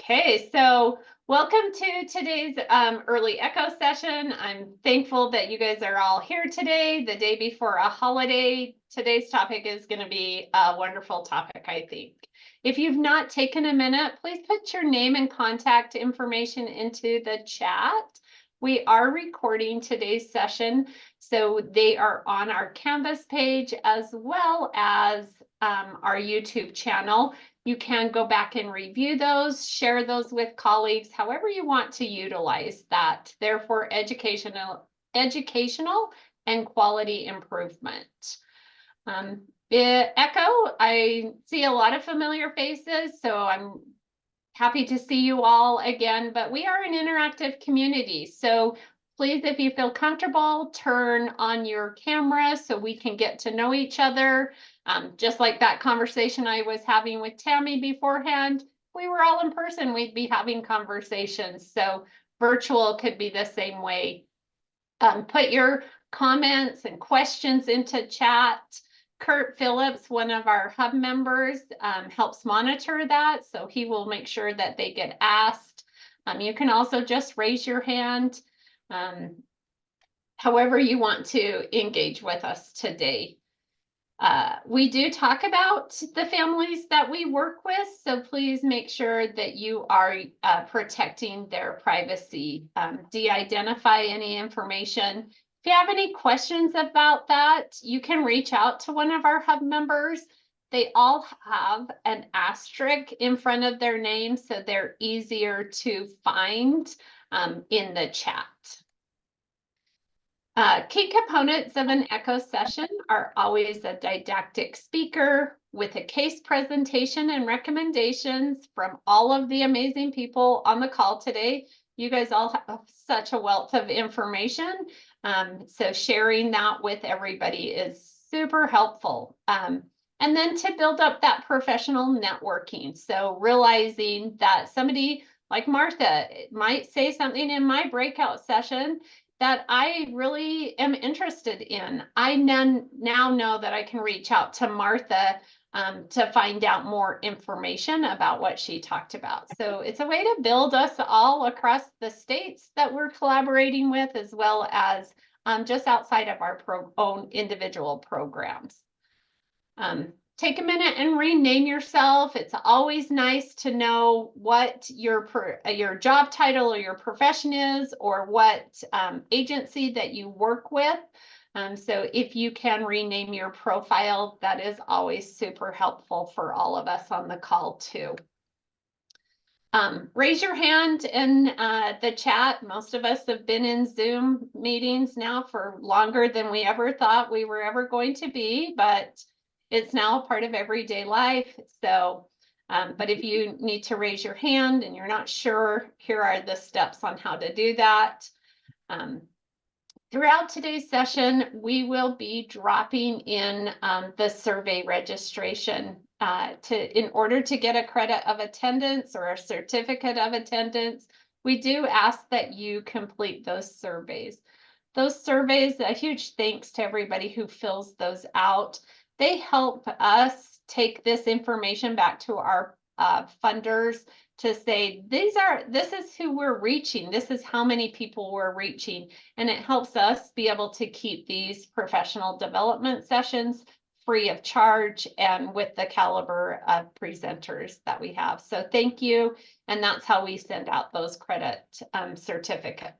Okay, so welcome to today's early echo session. I'm thankful that you guys are all here today, the day before a holiday. Today's topic is going to be a wonderful topic, I think. If you've not taken a minute, please put your name and contact information into the chat. We are recording today's session, so they are on our Canvas page as well as our YouTube channel. You can go back and review those, share those with colleagues, however you want to utilize that. They're for educational and quality improvement. Echo, I see a lot of familiar faces, so I'm happy to see you all again, but we are an interactive community. So please, if you feel comfortable, turn on your camera so we can get to know each other. Just like that conversation I was having with Tammy beforehand, if we were all in person, we'd be having conversations. So virtual could be the same way. Put your comments and questions into chat. Kurt Phillips, one of our hub members, helps monitor that, so he will make sure that they get asked. You can also just raise your hand, however you want to engage with us today. We do talk about the families that we work with, so please make sure that you are protecting their privacy. De-identify any information. If you have any questions about that, you can reach out to one of our hub members. They all have an asterisk in front of their name, so they're easier to find in the chat. Key components of an echo session are always a didactic speaker with a case presentation and recommendations from all of the amazing people on the call today. You guys all have such a wealth of information. So sharing that with everybody is super helpful. And then to build up that professional networking. So realizing that somebody like Martha might say something in my breakout session that I really am interested in. I now know that I can reach out to Martha to find out more information about what she talked about. So it's a way to build us all across the states that we're collaborating with, as well as just outside of our own individual programs. Take a minute and rename yourself. It's always nice to know what your job title or your profession is, or what agency that you work with. So if you can rename your profile, that is always super helpful for all of us on the call too. Raise your hand in the chat. Most of us have been in Zoom meetings now for longer than we ever thought we were ever going to be, but it's now a part of everyday life. So, but if you need to raise your hand and you're not sure, here are the steps on how to do that. Throughout today's session, we will be dropping in the survey registration in order to get a credit of attendance or a certificate of attendance. We do ask that you complete those surveys. Those surveys, a huge thanks to everybody who fills those out. They help us take this information back to our funders to say, this is who we're reaching. This is how many people we're reaching. And it helps us be able to keep these professional development sessions free of charge and with the caliber of presenters that we have. So thank you. And that's how we send out those credit certificates.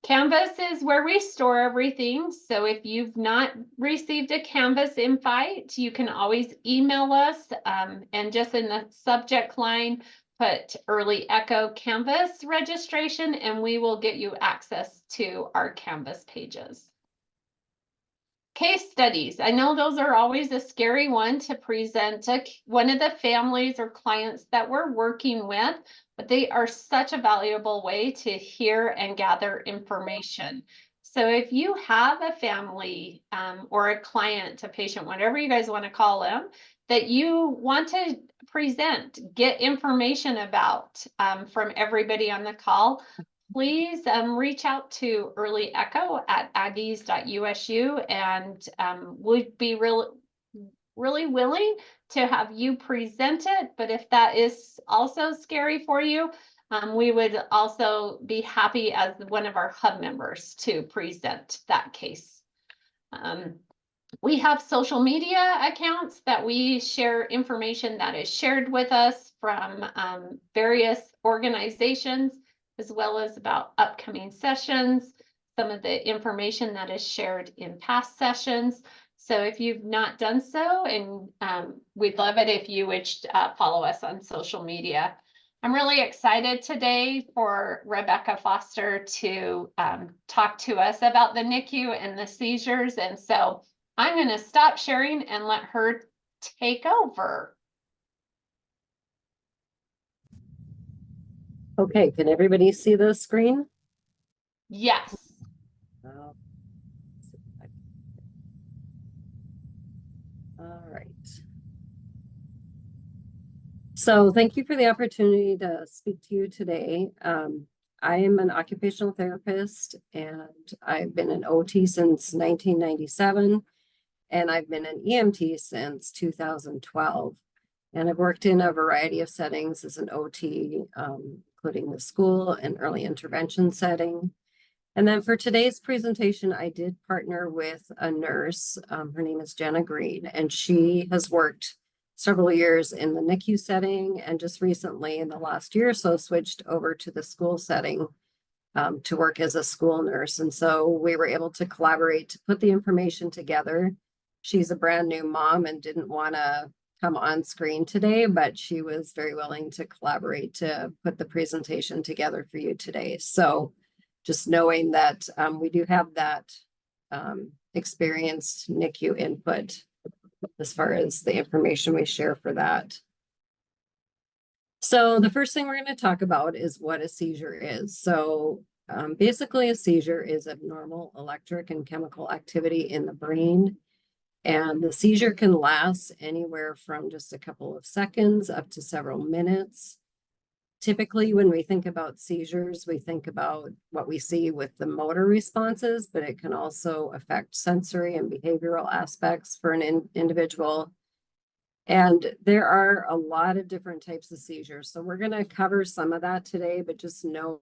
Canvas is where we store everything. So if you've not received a Canvas invite, you can always email us and just in the subject line, put Early Echo Canvas registration, and we will get you access to our Canvas pages. Case studies. I know those are always a scary one to present to one of the families or clients that we're working with, but they are such a valuable way to hear and gather information. So if you have a family or a client, a patient, whatever you guys want to call them, that you want to present, get information about from everybody on the call, please reach out to Early Echo at aggies.usu, and we'd be really willing to have you present it, but if that is also scary for you, we would also be happy as one of our hub members to present that case. We have social media accounts that we share information that is shared with us from various organizations, as well as about upcoming sessions, some of the information that is shared in past sessions. So if you've not done so, and we'd love it if you would follow us on social media. I'm really excited today for Rebecca Foster to talk to us about the NICU and the seizures. And so I'm going to stop sharing and let her take over. Okay, can everybody see the screen? Yes. All right. So thank you for the opportunity to speak to you today. I am an occupational therapist, and I've been an OT since 1997, and I've been an EMT since 2012. And I've worked in a variety of settings as an OT, including the school and early intervention setting. And then for today's presentation, I did partner with a nurse. Her name is Jenna Green, and she has worked several years in the NICU setting, and just recently in the last year or so switched over to the school setting to work as a school nurse. And so we were able to collaborate to put the information together. She's a brand new mom and didn't want to come on screen today, but she was very willing to collaborate to put the presentation together for you today. So just knowing that we do have that experienced NICU input as far as the information we share for that. So the first thing we're going to talk about is what a seizure is. So basically a seizure is abnormal electric and chemical activity in the brain. And the seizure can last anywhere from just a couple of seconds up to several minutes. Typically, when we think about seizures, we think about what we see with the motor responses, but it can also affect sensory and behavioral aspects for an individual. And there are a lot of different types of seizures. So we're going to cover some of that today, but just know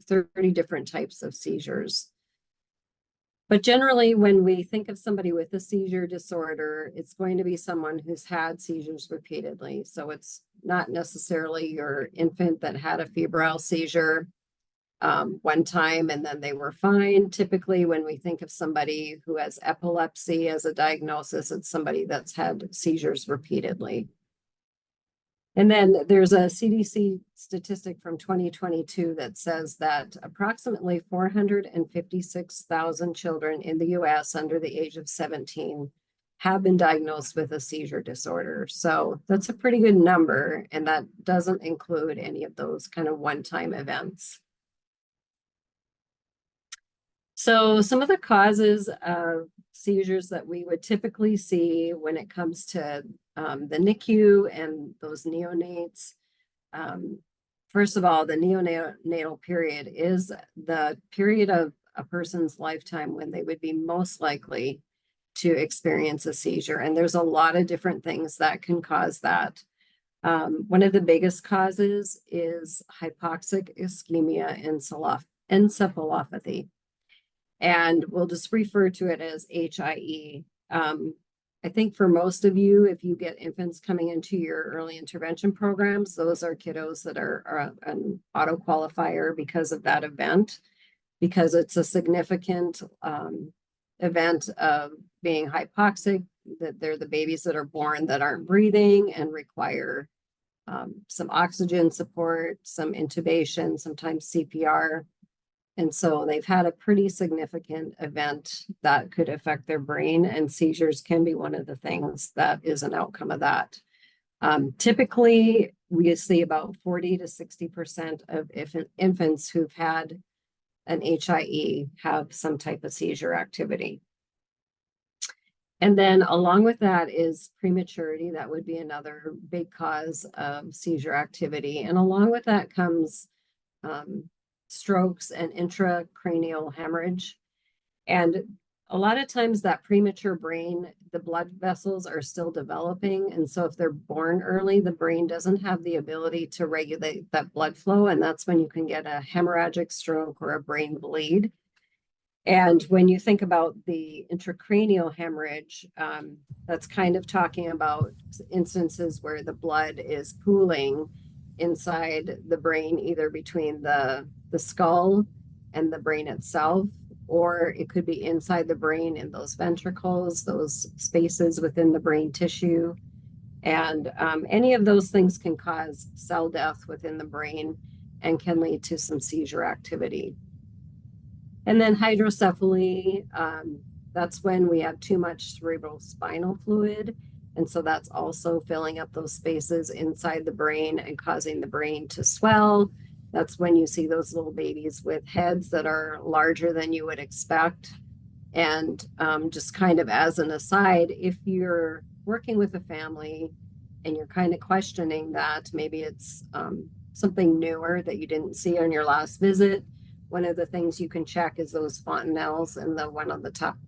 30 different types of seizures. But generally, when we think of somebody with a seizure disorder, it's going to be someone who's had seizures repeatedly. So it's not necessarily your infant that had a febrile seizure one time and then they were fine. Typically, when we think of somebody who has epilepsy as a diagnosis, it's somebody that's had seizures repeatedly. And then there's a CDC statistic from 2022 that says that approximately 456,000 children in the US under the age of 17 have been diagnosed with a seizure disorder. So that's a pretty good number, and that doesn't include any of those kind of one-time events. So some of the causes of seizures that we would typically see when it comes to the NICU and those neonates. First of all, the neonatal period is the period of a person's lifetime when they would be most likely to experience a seizure. And there's a lot of different things that can cause that. One of the biggest causes is hypoxic ischemia and encephalopathy. And we'll just refer to it as HIE. I think for most of you, if you get infants coming into your early intervention programs, those are kiddos that are an auto qualifier because of that event, because it's a significant event of being hypoxic, that they're the babies that are born that aren't breathing and require some oxygen support, some intubation, sometimes CPR. And so they've had a pretty significant event that could affect their brain, and seizures can be one of the things that is an outcome of that. Typically, we see about 40 to 60% of infants who've had an HIE have some type of seizure activity. And then along with that is prematurity. That would be another big cause of seizure activity. And along with that comes strokes and intracranial hemorrhage. And a lot of times that premature brain, the blood vessels are still developing. And so if they're born early, the brain doesn't have the ability to regulate that blood flow. And that's when you can get a hemorrhagic stroke or a brain bleed. And when you think about the intracranial hemorrhage, that's kind of talking about instances where the blood is pooling inside the brain, either between the skull and the brain itself, or it could be inside the brain in those ventricles, those spaces within the brain tissue. And any of those things can cause cell death within the brain and can lead to some seizure activity. And then hydrocephaly, that's when we have too much cerebral spinal fluid. And so that's also filling up those spaces inside the brain and causing the brain to swell. That's when you see those little babies with heads that are larger than you would expect. And just kind of as an aside, if you're working with a family and you're kind of questioning that, maybe it's something newer that you didn't see on your last visit, one of the things you can check is those fontanelles and the one on the top,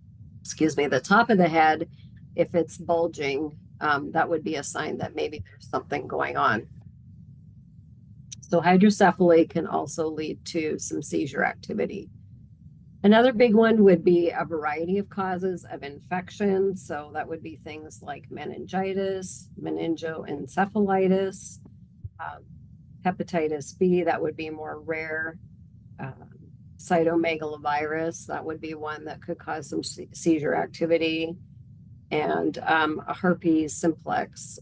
the top of the head. If it's bulging, that would be a sign that maybe there's something going on. So hydrocephaly can also lead to some seizure activity. Another big one would be a variety of causes of infection. So that would be things like meningitis, meningoencephalitis, hepatitis B, that would be more rare. Cytomegalovirus, that would be one that could cause some seizure activity, and a herpes simplex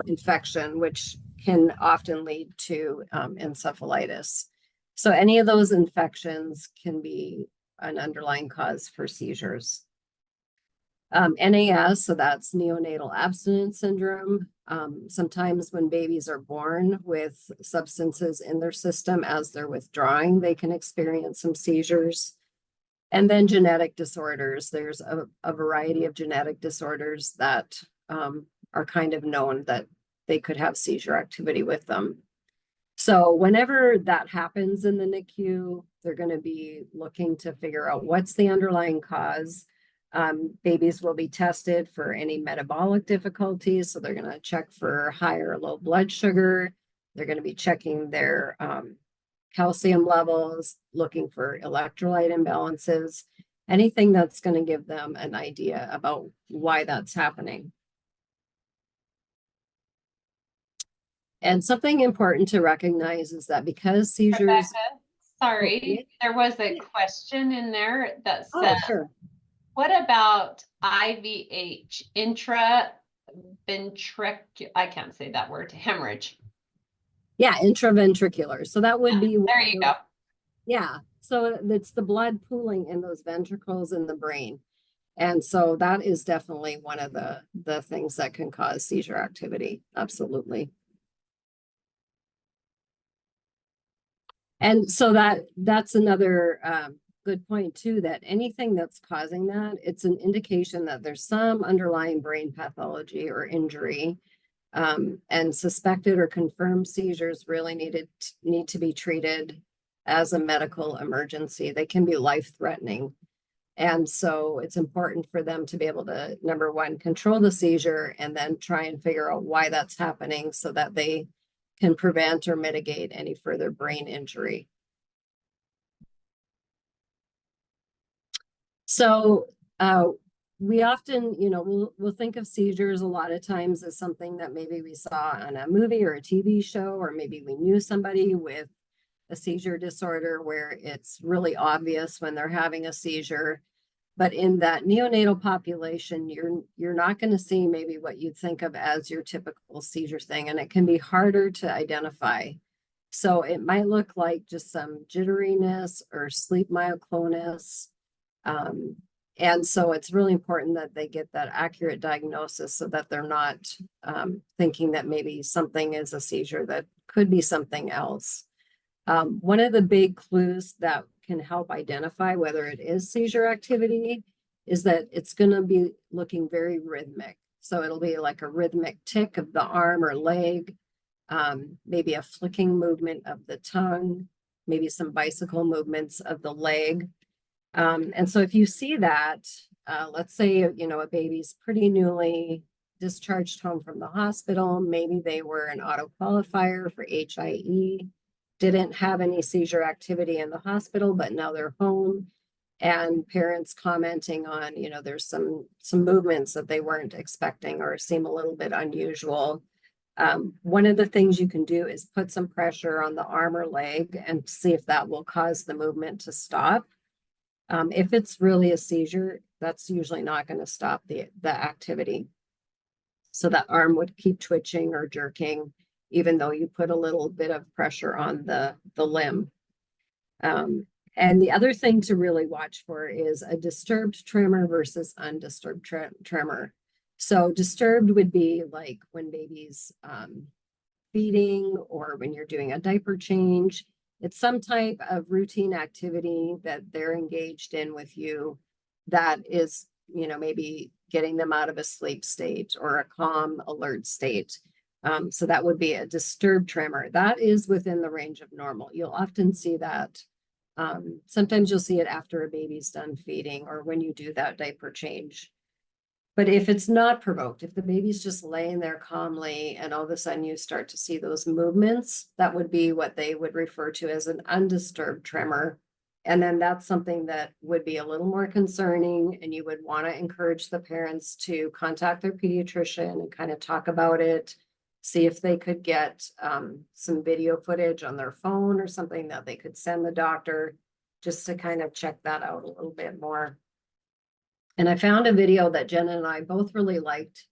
infection, which can often lead to encephalitis. So any of those infections can be an underlying cause for seizures. NAS, so that's neonatal abstinence syndrome. Sometimes when babies are born with substances in their system as they're withdrawing, they can experience some seizures. And then genetic disorders. There's a variety of genetic disorders that are kind of known that they could have seizure activity with them. So whenever that happens in the NICU, they're going to be looking to figure out what's the underlying cause. Babies will be tested for any metabolic difficulties. So they're going to check for high or low blood sugar. They're going to be checking their calcium levels, looking for electrolyte imbalances, anything that's going to give them an idea about why that's happening. And something important to recognize is that because seizures... Rebecca, sorry, there was a question in there that said, sure. What about IVH, intraventricular, I can't say that word, hemorrhage? Yeah, intraventricular. So that would be... There you go. Yeah, so it's the blood pooling in those ventricles in the brain. And so that is definitely one of the things that can cause seizure activity. Absolutely. And so that's another good point too, that anything that's causing that, it's an indication that there's some underlying brain pathology or injury. And suspected or confirmed seizures really need to be treated as a medical emergency. They can be life-threatening. And so it's important for them to be able to, number one, control the seizure and then try and figure out why that's happening so that they can prevent or mitigate any further brain injury. So we often, we'll think of seizures a lot of times as something that maybe we saw on a movie or a TV show, or maybe we knew somebody with a seizure disorder where it's really obvious when they're having a seizure. But in that neonatal population, you're not going to see maybe what you'd think of as your typical seizure thing, and it can be harder to identify. So it might look like just some jitteriness or sleep myoclonus. And so it's really important that they get that accurate diagnosis so that they're not thinking that maybe something is a seizure that could be something else. One of the big clues that can help identify whether it is seizure activity is that it's going to be looking very rhythmic. So it'll be like a rhythmic tick of the arm or leg, maybe a flicking movement of the tongue, maybe some bicycle movements of the leg. And so if you see that, let's say, you know, a baby's pretty newly discharged home from the hospital, maybe they were an auto qualifier for HIE, didn't have any seizure activity in the hospital, but now they're home, and parents commenting on, you know, there's some movements that they weren't expecting or seem a little bit unusual. One of the things you can do is put some pressure on the arm or leg and see if that will cause the movement to stop. If it's really a seizure, that's usually not going to stop the activity. So that arm would keep twitching or jerking, even though you put a little bit of pressure on the limb. And the other thing to really watch for is a disturbed tremor versus undisturbed tremor. So disturbed would be like when baby's feeding or when you're doing a diaper change. It's some type of routine activity that they're engaged in with you that is, you know, maybe getting them out of a sleep state or a calm alert state. So that would be a disturbed tremor. That is within the range of normal. You'll often see that. Sometimes you'll see it after a baby's done feeding or when you do that diaper change. But if it's not provoked, if the baby's just laying there calmly and all of a sudden you start to see those movements, that would be what they would refer to as an undisturbed tremor. And then that's something that would be a little more concerning, and you would want to encourage the parents to contact their pediatrician and kind of talk about it, see if they could get some video footage on their phone or something that they could send the doctor just to kind of check that out a little bit more. And I found a video that Jen and I both really liked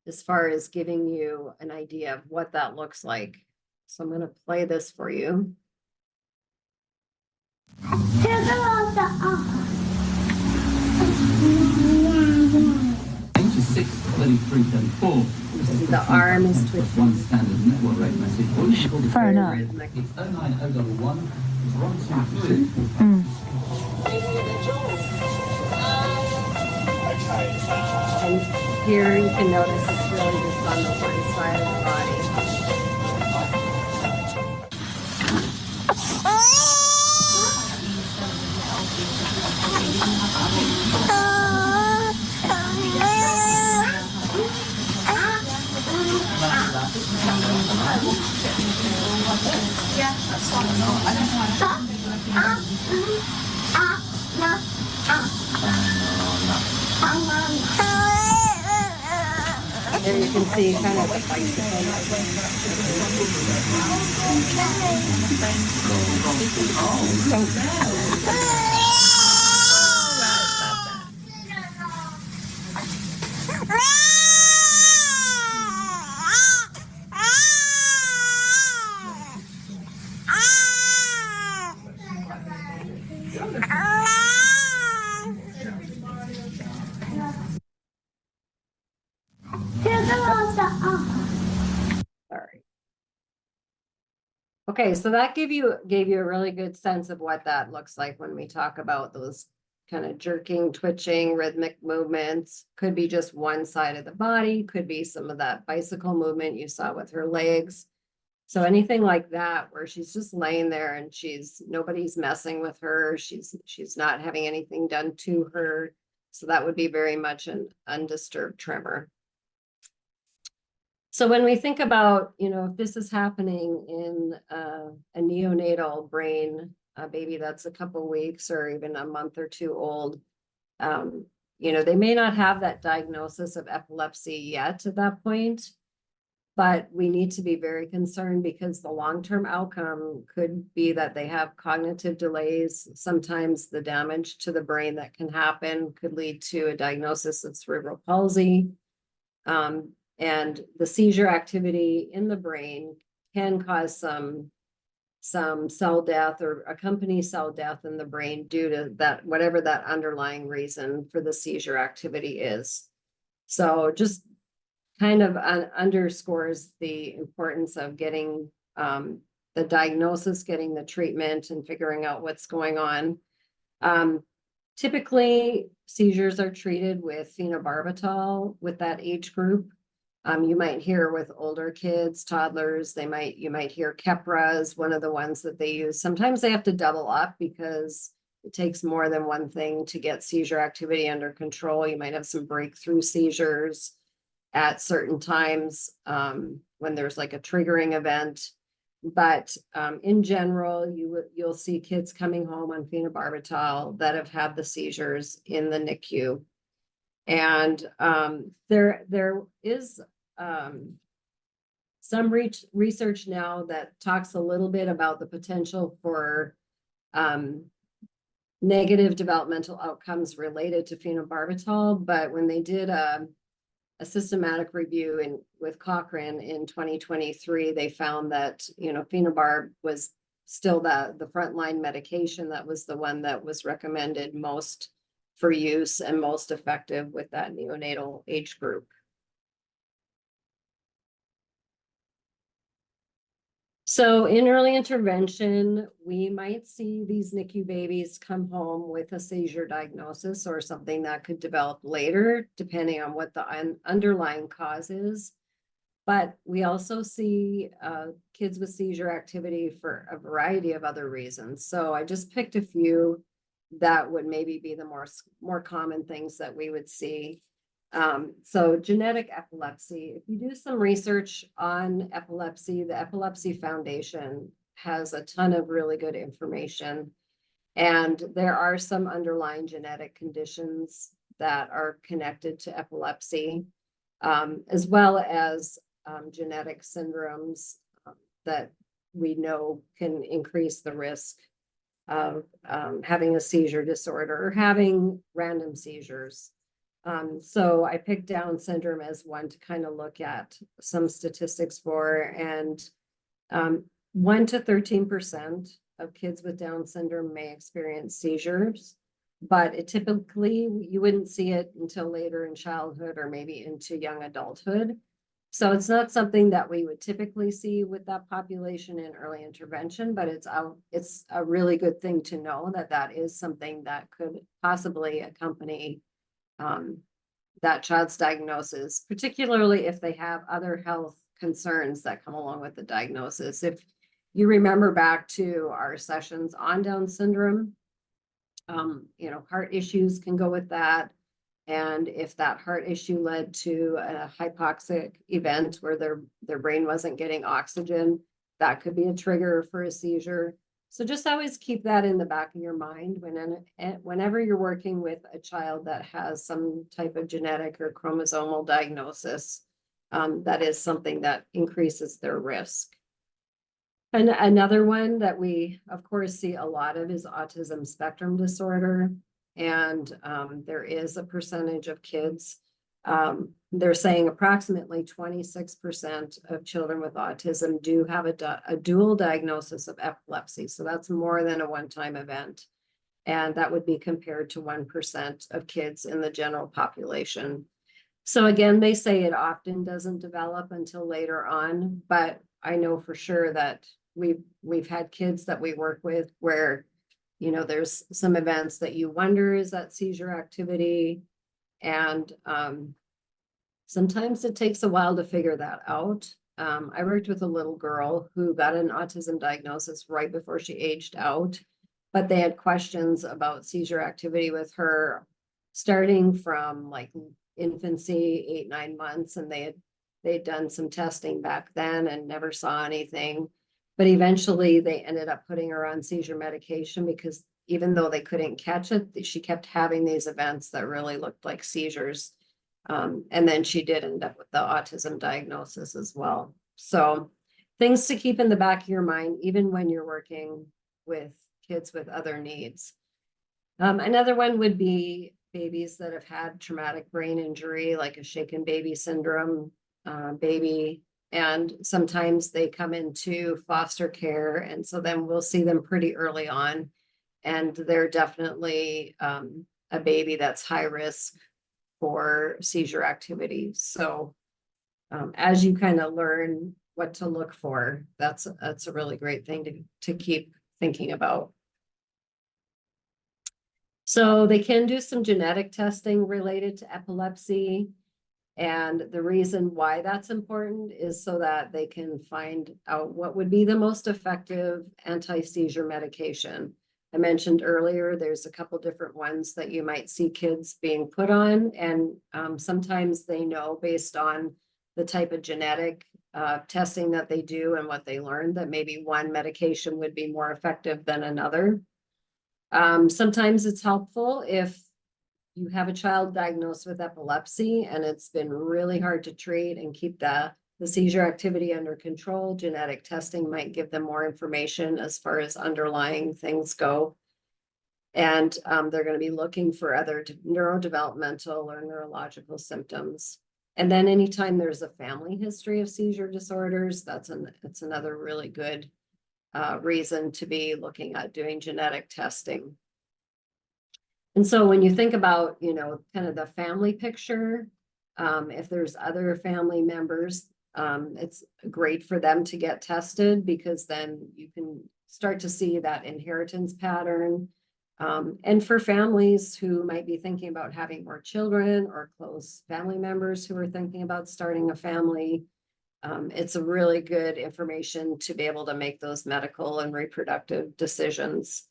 as far as giving you an idea of what that looks like. So I'm going to play this for you. The arm is twitching. One standard network rate message. Fair enough. It's 09011 122. And here you can notice it's really just on the one side of the body. There you can see kind of the Sorry. Okay, so that gave you a really good sense of what that looks like when we talk about those kind of jerking, twitching, rhythmic movements. Could be just one side of the body, could be some of that bicycle movement you saw with her legs. So anything like that where she's just laying there and nobody's messing with her, she's not having anything done to her. So that would be very much an undisturbed tremor. So when we think about, you know, if this is happening in a neonatal brain, a baby that's a couple weeks or even a month or two old, you know, they may not have that diagnosis of epilepsy yet at that point, but we need to be very concerned because the long-term outcome could be that they have cognitive delays. Sometimes the damage to the brain that can happen could lead to a diagnosis of cerebral palsy. And the seizure activity in the brain can cause some cell death or accompany cell death in the brain due to that, whatever that underlying reason for the seizure activity is. So just kind of underscores the importance of getting the diagnosis, getting the treatment, and figuring out what's going on. Typically, seizures are treated with phenobarbital with that age group. You might hear with older kids, toddlers, you might hear Keppra is one of the ones that they use. Sometimes they have to double up because it takes more than one thing to get seizure activity under control. You might have some breakthrough seizures at certain times, when there's like a triggering event. But in general, you'll see kids coming home on phenobarbital that have had the seizures in the NICU. And there is some research now that talks a little bit about the potential for negative developmental outcomes related to phenobarbital. But when they did a systematic review with Cochrane in 2023, they found that, you know, phenobarb was still the frontline medication. That was the one that was recommended most for use and most effective with that neonatal age group. So in early intervention, we might see these NICU babies come home with a seizure diagnosis or something that could develop later, depending on what the underlying cause is. But we also see kids with seizure activity for a variety of other reasons. So I just picked a few that would maybe be the more common things that we would see. So genetic epilepsy, if you do some research on epilepsy, the Epilepsy Foundation has a ton of really good information. And there are some underlying genetic conditions that are connected to epilepsy, as well as genetic syndromes that we know can increase the risk of having a seizure disorder or having random seizures. So I picked Down syndrome as one to kind of look at some statistics for, and 1 to 13% of kids with Down syndrome may experience seizures, but it typically, you wouldn't see it until later in childhood or maybe into young adulthood. So it's not something that we would typically see with that population in early intervention, but it's a really good thing to know that that is something that could possibly accompany that child's diagnosis, particularly if they have other health concerns that come along with the diagnosis. If you remember back to our sessions on Down syndrome, you know, heart issues can go with that. And if that heart issue led to a hypoxic event where their brain wasn't getting oxygen, that could be a trigger for a seizure. So just always keep that in the back of your mind whenever you're working with a child that has some type of genetic or chromosomal diagnosis, that is something that increases their risk. And another one that we, of course, see a lot of is autism spectrum disorder. And there is a percentage of kids, they're saying approximately 26% of children with autism do have a dual diagnosis of epilepsy. So that's more than a one-time event. And that would be compared to 1% of kids in the general population. So again, they say it often doesn't develop until later on, but I know for sure that we've had kids that we work with where, you know, there's some events that you wonder, is that seizure activity? And sometimes it takes a while to figure that out. I worked with a little girl who got an autism diagnosis right before she aged out, but they had questions about seizure activity with her starting from like infancy, 8-9 months, and they'd done some testing back then and never saw anything. But eventually they ended up putting her on seizure medication because even though they couldn't catch it, she kept having these events that really looked like seizures. And then she did end up with the autism diagnosis as well. So things to keep in the back of your mind, even when you're working with kids with other needs. Another one would be babies that have had traumatic brain injury, like a shaken baby syndrome baby. And sometimes they come into foster care. And so then we'll see them pretty early on. And they're definitely a baby that's high risk for seizure activity. So as you kind of learn what to look for, that's a really great thing to keep thinking about. So they can do some genetic testing related to epilepsy. And the reason why that's important is so that they can find out what would be the most effective anti-seizure medication. I mentioned earlier, there's a couple different ones that you might see kids being put on, and sometimes they know based on the type of genetic testing that they do and what they learn that maybe one medication would be more effective than another. Sometimes it's helpful if you have a child diagnosed with epilepsy and it's been really hard to treat and keep the seizure activity under control. Genetic testing might give them more information as far as underlying things go. And they're going to be looking for other neurodevelopmental or neurological symptoms. And then anytime there's a family history of seizure disorders, it's another really good reason to be looking at doing genetic testing. And so when you think about, you know, kind of the family picture, if there's other family members, it's great for them to get tested because then you can start to see that inheritance pattern. And for families who might be thinking about having more children or close family members who are thinking about starting a family, it's a really good information to be able to make those medical and reproductive decisions,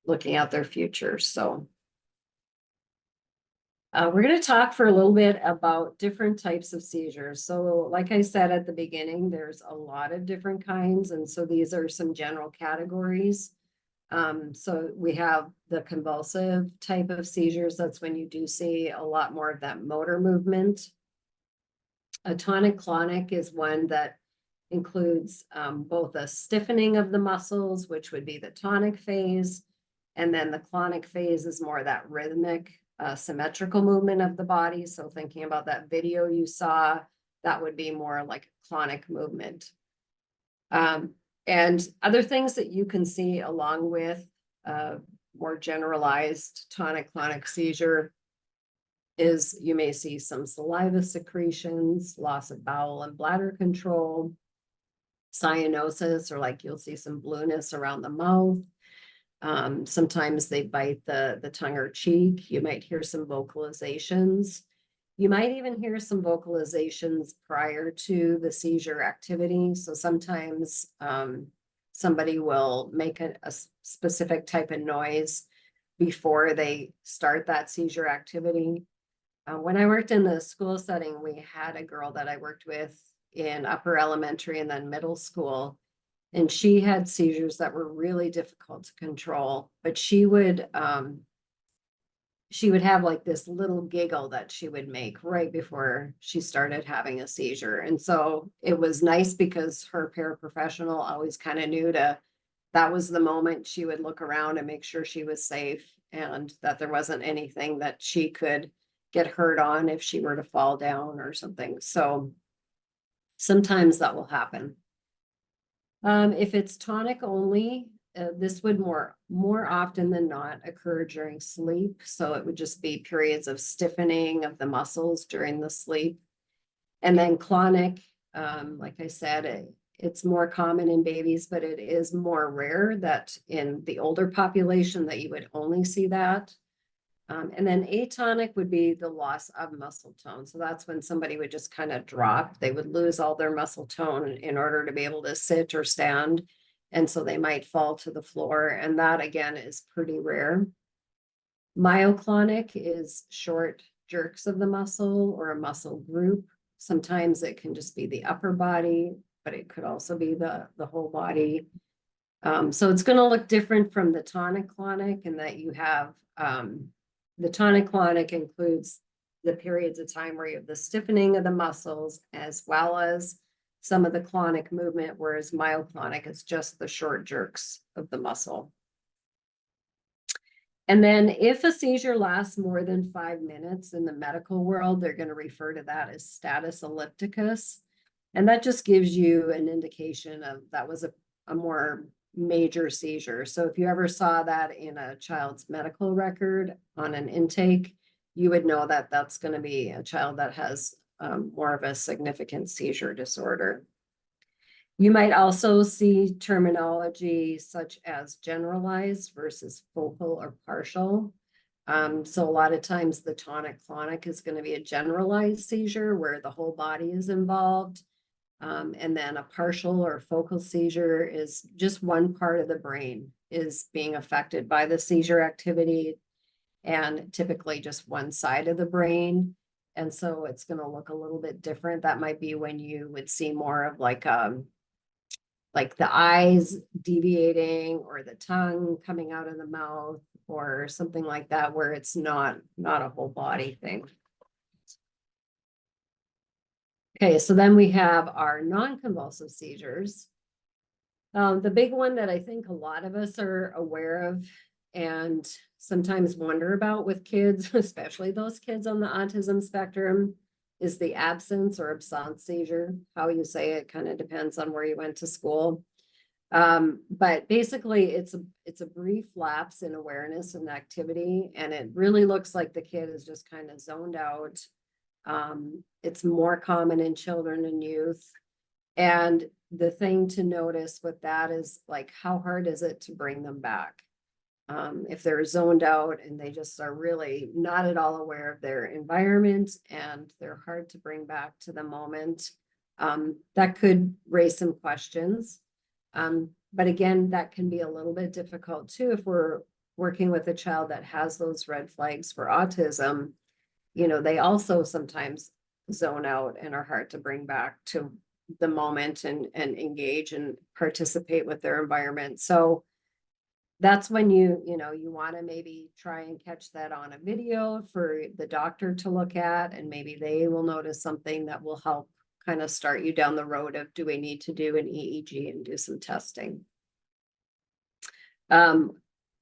looking at their future. So we're going to talk for a little bit about different types of seizures. So like I said at the beginning, there's a lot of different kinds. And so these are some general categories. So we have the convulsive type of seizures. That's when you do see a lot more of that motor movement. A tonic-clonic is one that includes both a stiffening of the muscles, which would be the tonic phase, and then the clonic phase is more that rhythmic, symmetrical movement of the body. So thinking about that video you saw, that would be more like clonic movement. And other things that you can see along with more generalized tonic-clonic seizure is you may see some saliva secretions, loss of bowel and bladder control, cyanosis, or like you'll see some blueness around the mouth. Sometimes they bite the tongue or cheek. You might hear some vocalizations. You might even hear some vocalizations prior to the seizure activity. So sometimes somebody will make a specific type of noise before they start that seizure activity. When I worked in the school setting, we had a girl that I worked with in upper elementary and then middle school. And she had seizures that were really difficult to control, but she would have like this little giggle that she would make right before she started having a seizure. And so it was nice because her paraprofessional always kind of knew that was the moment she would look around and make sure she was safe and that there wasn't anything that she could get hurt on if she were to fall down or something. So sometimes that will happen. If it's tonic only, this would more often than not occur during sleep. So it would just be periods of stiffening of the muscles during the sleep. And then clonic, like I said, it's more common in babies, but it is more rare that in the older population that you would only see that. And then atonic would be the loss of muscle tone. So that's when somebody would just kind of drop. They would lose all their muscle tone in order to be able to sit or stand. And so they might fall to the floor. And that again is pretty rare. Myoclonic is short jerks of the muscle or a muscle group. Sometimes it can just be the upper body, but it could also be the whole body. So it's going to look different from the tonic-clonic in that you have the tonic-clonic includes the periods of time where you have the stiffening of the muscles as well as some of the clonic movement, whereas myoclonic is just the short jerks of the muscle. And then if a seizure lasts more than 5 minutes in the medical world, they're going to refer to that as status epilepticus. And that just gives you an indication of that was a more major seizure. So if you ever saw that in a child's medical record on an intake, you would know that that's going to be a child that has more of a significant seizure disorder. You might also see terminology such as generalized versus focal or partial. So a lot of times the tonic-clonic is going to be a generalized seizure where the whole body is involved. And then a partial or focal seizure is just one part of the brain. is being affected by the seizure activity, and typically just one side of the brain. And so it's going to look a little bit different. That might be when you would see more of like the eyes deviating or the tongue coming out of the mouth or something like that, where it's not a whole body thing. Okay, so then we have our non-convulsive seizures. The big one that I think a lot of us are aware of and sometimes wonder about with kids, especially those kids on the autism spectrum, is the absence or absence seizure. How you say it kind of depends on where you went to school. But basically it's a brief lapse in awareness and activity, and it really looks like the kid is just kind of zoned out. It's more common in children and youth. And the thing to notice with that is, like, how hard is it to bring them back? If they're zoned out and they just are really not at all aware of their environment and they're hard to bring back to the moment, that could raise some questions. But again, that can be a little bit difficult too if we're working with a child that has those red flags for autism. You know, they also sometimes zone out and are hard to bring back to the moment and engage and participate with their environment. So that's when you want to maybe try and catch that on a video for the doctor to look at, and maybe they will notice something that will help kind of start you down the road of, do we need to do an EEG and do some testing?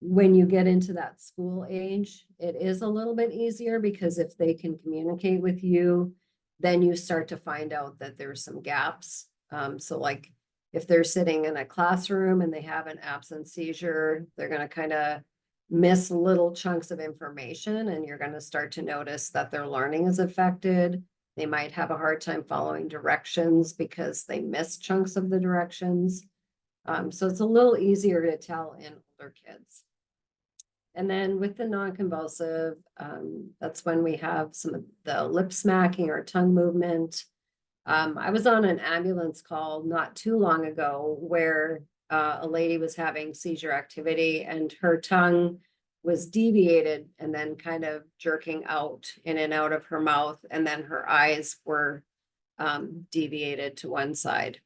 When you get into that school age, it is a little bit easier, because if they can communicate with you, then you start to find out that there's some gaps. So like if they're sitting in a classroom and they have an absence seizure, they're going to kind of miss little chunks of information, and you're going to start to notice that their learning is affected. They might have a hard time following directions because they miss chunks of the directions. So it's a little easier to tell in older kids. And then with the non-convulsive, that's when we have some of the lip smacking or tongue movement. I was on an ambulance call not too long ago where a lady was having seizure activity and her tongue was deviated and then kind of jerking out in and out of her mouth, and then her eyes were deviated to one side.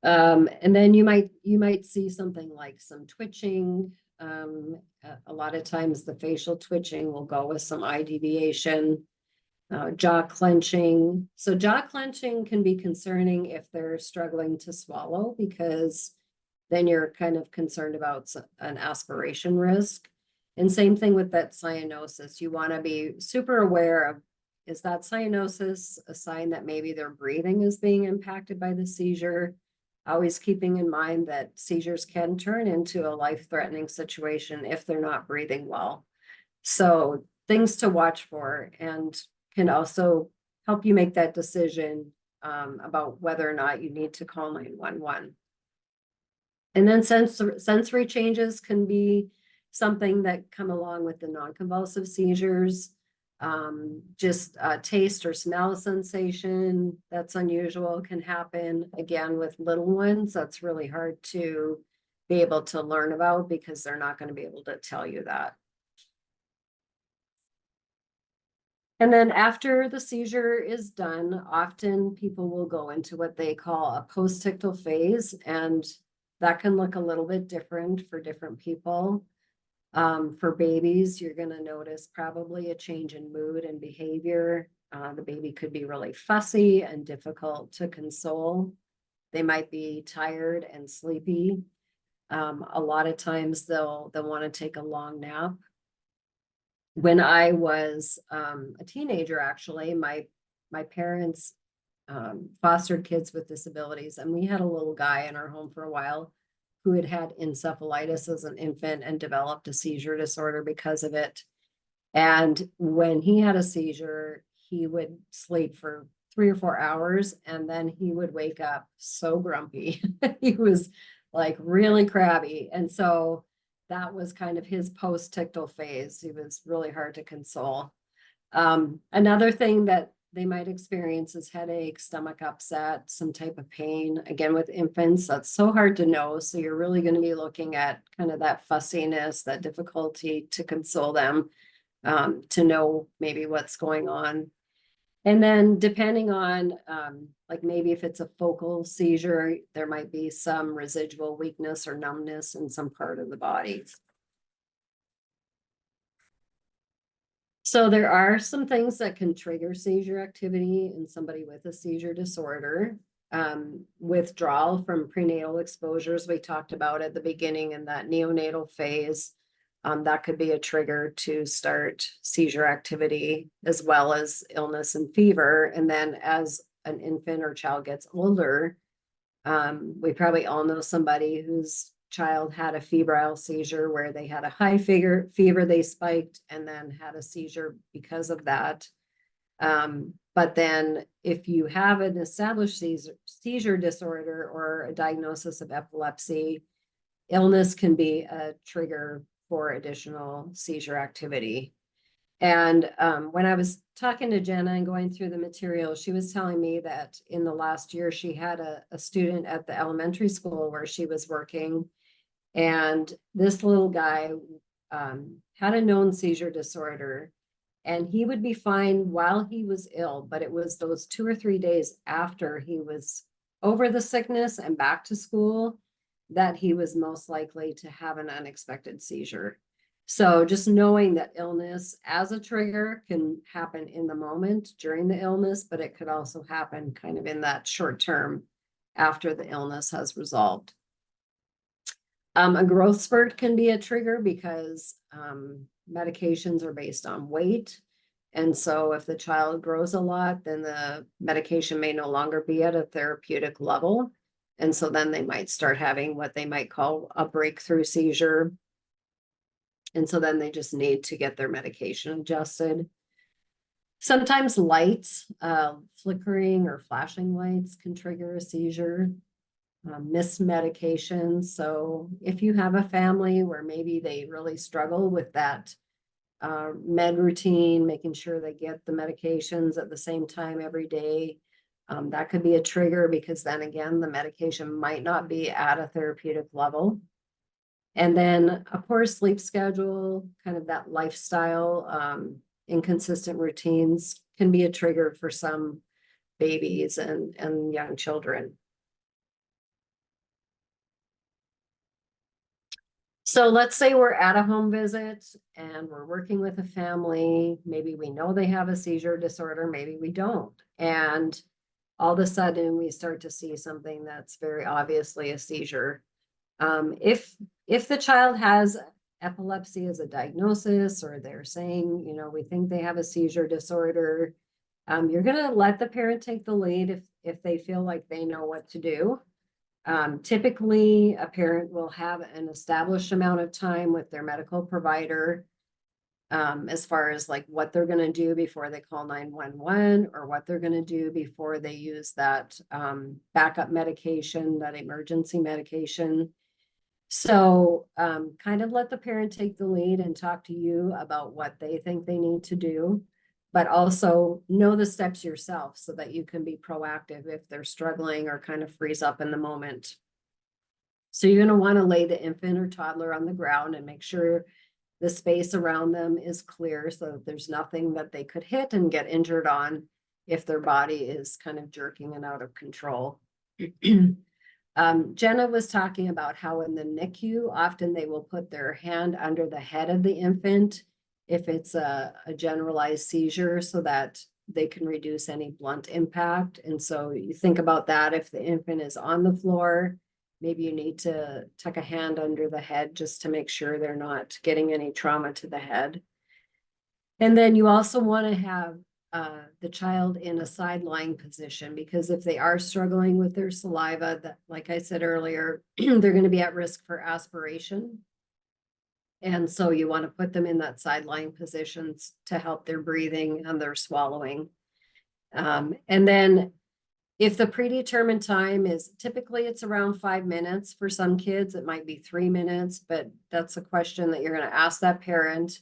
And then you might see something like some twitching. A lot of times the facial twitching will go with some eye deviation, jaw clenching. So jaw clenching can be concerning if they're struggling to swallow, because then you're kind of concerned about an aspiration risk. And same thing with that cyanosis. You want to be super aware of, is that cyanosis a sign that maybe their breathing is being impacted by the seizure? Always keeping in mind that seizures can turn into a life-threatening situation if they're not breathing well. So things to watch for, and can also help you make that decision about whether or not you need to call 911. And then sensory changes can be something that come along with the non-convulsive seizures. Just taste or smell sensation that's unusual can happen. Again, with little ones, that's really hard to be able to learn about, because they're not going to be able to tell you that. And then after the seizure is done, often people will go into what they call a post-ictal phase, and that can look a little bit different for different people. For babies, you're going to notice probably a change in mood and behavior. The baby could be really fussy and difficult to console. They might be tired and sleepy. A lot of times they'll want to take a long nap. When I was a teenager, actually, my parents fostered kids with disabilities, and we had a little guy in our home for a while who had had encephalitis as an infant and developed a seizure disorder because of it. And when he had a seizure, he would sleep for 3 or 4 hours, and then he would wake up so grumpy. He was like really crabby. And so that was kind of his post-ictal phase. He was really hard to console. Another thing that they might experience is headache, stomach upset, some type of pain. Again, with infants, that's so hard to know. So you're really going to be looking at kind of that fussiness, that difficulty to console them, to know maybe what's going on. And then depending on, like maybe if it's a focal seizure, there might be some residual weakness or numbness in some part of the body. So there are some things that can trigger seizure activity in somebody with a seizure disorder. Withdrawal from prenatal exposures we talked about at the beginning in that neonatal phase. That could be a trigger to start seizure activity, as well as illness and fever. And then as an infant or child gets older, we probably all know somebody whose child had a febrile seizure where they had a high fever, they spiked and then had a seizure because of that. But then if you have an established seizure disorder or a diagnosis of epilepsy, illness can be a trigger for additional seizure activity. And when I was talking to Jenna and going through the material, she was telling me that in the last year, she had a student at the elementary school where she was working. And this little guy had a known seizure disorder, and he would be fine while he was ill, but it was those 2 or 3 days after he was over the sickness and back to school that he was most likely to have an unexpected seizure. So just knowing that illness as a trigger can happen in the moment during the illness, but it could also happen kind of in that short term after the illness has resolved. A growth spurt can be a trigger because medications are based on weight. And so if the child grows a lot, then the medication may no longer be at a therapeutic level. And so then they might start having what they might call a breakthrough seizure. And so then they just need to get their medication adjusted. Sometimes lights, flickering or flashing lights can trigger a seizure. Missed medications. So if you have a family where maybe they really struggle with that med routine, making sure they get the medications at the same time every day, that could be a trigger, because then again, the medication might not be at a therapeutic level. And then a poor sleep schedule, kind of that lifestyle, inconsistent routines can be a trigger for some babies and young children. So let's say we're at a home visit and we're working with a family. Maybe we know they have a seizure disorder, maybe we don't. And all of a sudden we start to see something that's very obviously a seizure. If the child has epilepsy as a diagnosis, or they're saying, you know, we think they have a seizure disorder, you're going to let the parent take the lead if they feel like they know what to do. Typically, a parent will have an established amount of time with their medical provider, as far as like what they're going to do before they call 911, or what they're going to do before they use that backup medication, that emergency medication. So kind of let the parent take the lead and talk to you about what they think they need to do, but also know the steps yourself so that you can be proactive if they're struggling or kind of freeze up in the moment. So you're going to want to lay the infant or toddler on the ground and make sure the space around them is clear so that there's nothing that they could hit and get injured on if their body is kind of jerking and out of control. Jenna was talking about how in the NICU, often they will put their hand under the head of the infant if it's a generalized seizure, so that they can reduce any blunt impact. And so you think about that. If the infant is on the floor, maybe you need to tuck a hand under the head just to make sure they're not getting any trauma to the head. And then you also want to have the child in a side-lying position, because if they are struggling with their saliva, that, like I said earlier, they're going to be at risk for aspiration. And so you want to put them in that side-lying positions to help their breathing and their swallowing. And then if the predetermined time is, typically it's around 5 minutes. For some kids, it might be 3 minutes, but that's a question that you're going to ask that parent.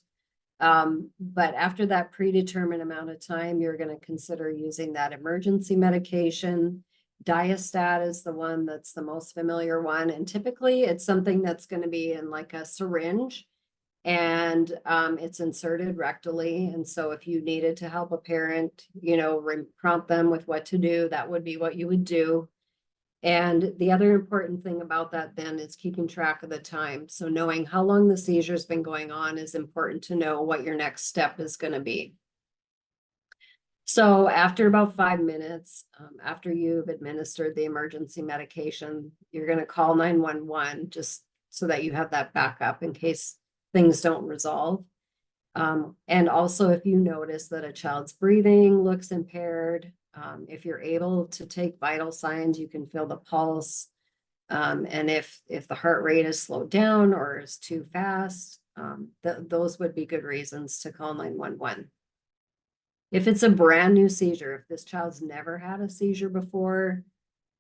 But after that predetermined amount of time, you're going to consider using that emergency medication. Diastat is the one that's the most familiar one. And typically it's something that's going to be in like a syringe, and it's inserted rectally. And so if you needed to help a parent, you know, prompt them with what to do, that would be what you would do. And the other important thing about that then is keeping track of the time. So knowing how long the seizure's been going on is important to know what your next step is going to be. So after about 5 minutes, after you've administered the emergency medication, you're going to call 911 just so that you have that backup in case things don't resolve. And also if you notice that a child's breathing looks impaired, if you're able to take vital signs, you can feel the pulse. And if the heart rate is slowed down or is too fast, those would be good reasons to call 911. If it's a brand new seizure, if this child's never had a seizure before,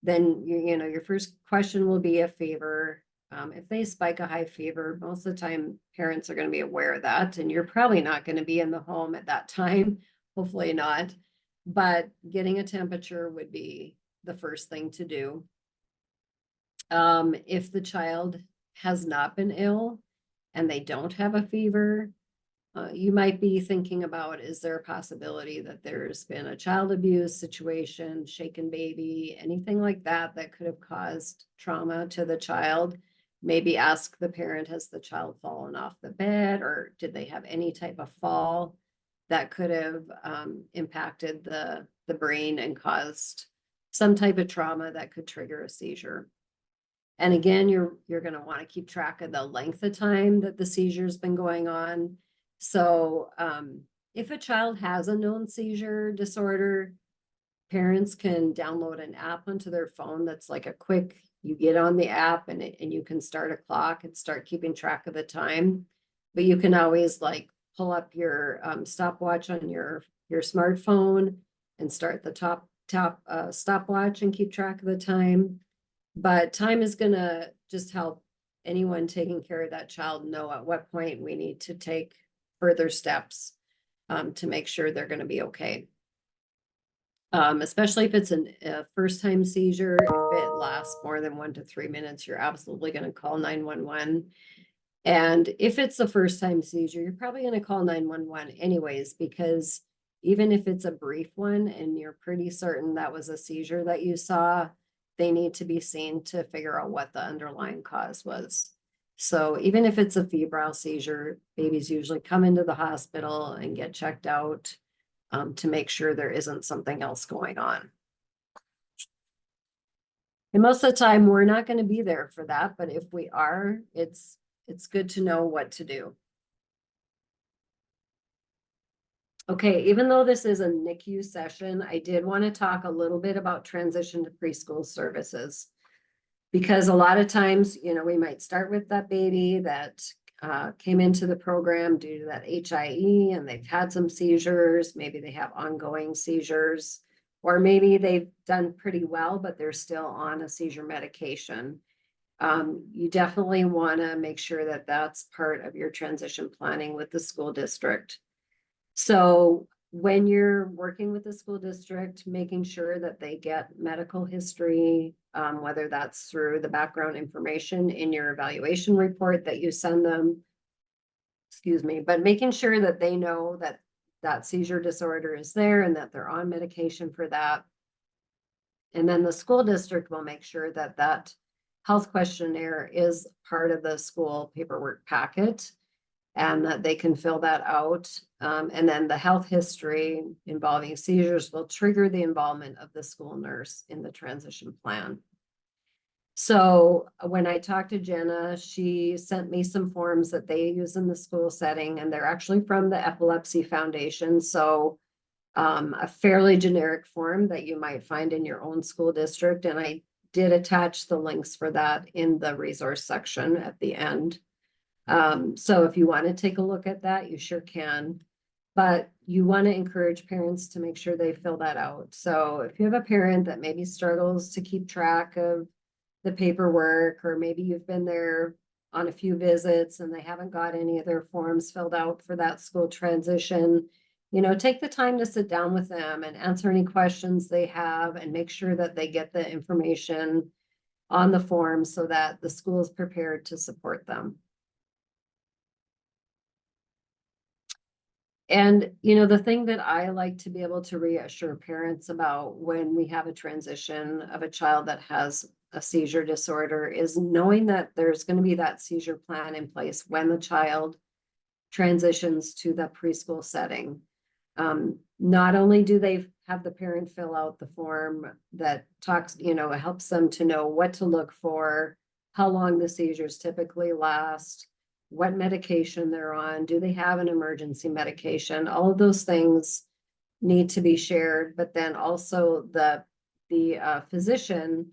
then you know, your first question will be a fever. If they spike a high fever, most of the time parents are going to be aware of that, and you're probably not going to be in the home at that time, hopefully not, but getting a temperature would be the first thing to do. If the child has not been ill and they don't have a fever, you might be thinking about, is there a possibility that there's been a child abuse situation, shaken baby, anything like that that could have caused trauma to the child? Maybe ask the parent, has the child fallen off the bed, or did they have any type of fall that could have impacted the brain and caused some type of trauma that could trigger a seizure? And again, you're going to want to keep track of the length of time that the seizure's been going on. So if a child has a known seizure disorder, parents can download an app onto their phone that's like a quick, you get on the app and you can start a clock and start keeping track of the time. But you can always like pull up your stopwatch on your smartphone and start the top stopwatch and keep track of the time. But time is going to just help anyone taking care of that child know at what point we need to take further steps to make sure they're going to be okay. Especially if it's a first-time seizure, if it lasts more than 1 to 3 minutes, you're absolutely going to call 911. And if it's the first-time seizure, you're probably going to call 911 anyways, because even if it's a brief one and you're pretty certain that was a seizure that you saw, they need to be seen to figure out what the underlying cause was. So even if it's a febrile seizure, babies usually come into the hospital and get checked out to make sure there isn't something else going on. And most of the time, we're not going to be there for that, but if we are, it's good to know what to do. Okay, even though this is a NICU session, I did want to talk a little bit about transition to preschool services. Because a lot of times, you know, we might start with that baby that came into the program due to that HIE and they've had some seizures. Maybe they have ongoing seizures, or maybe they've done pretty well, but they're still on a seizure medication. You definitely want to make sure that that's part of your transition planning with the school district. So when you're working with the school district, making sure that they get medical history, whether that's through the background information in your evaluation report that you send them, excuse me, but making sure that they know that that seizure disorder is there and that they're on medication for that. And then the school district will make sure that that health questionnaire is part of the school paperwork packet, and that they can fill that out. And then the health history involving seizures will trigger the involvement of the school nurse in the transition plan. So when I talked to Jenna, she sent me some forms that they use in the school setting, and they're actually from the Epilepsy Foundation. So a fairly generic form that you might find in your own school district. And I did attach the links for that in the resource section at the end. So if you want to take a look at that, you sure can, but you want to encourage parents to make sure they fill that out. So if you have a parent that maybe struggles to keep track of the paperwork, or maybe you've been there on a few visits and they haven't got any of their forms filled out for that school transition, take the time to sit down with them and answer any questions they have and make sure that they get the information on the form so that the school is prepared to support them. And, the thing that I like to be able to reassure parents about when we have a transition of a child that has a seizure disorder is knowing that there's going to be that seizure plan in place when the child transitions to the preschool setting. Not only do they have the parent fill out the form that talks, helps them to know what to look for, how long the seizures typically last, what medication they're on, do they have an emergency medication? All of those things need to be shared, but then also the physician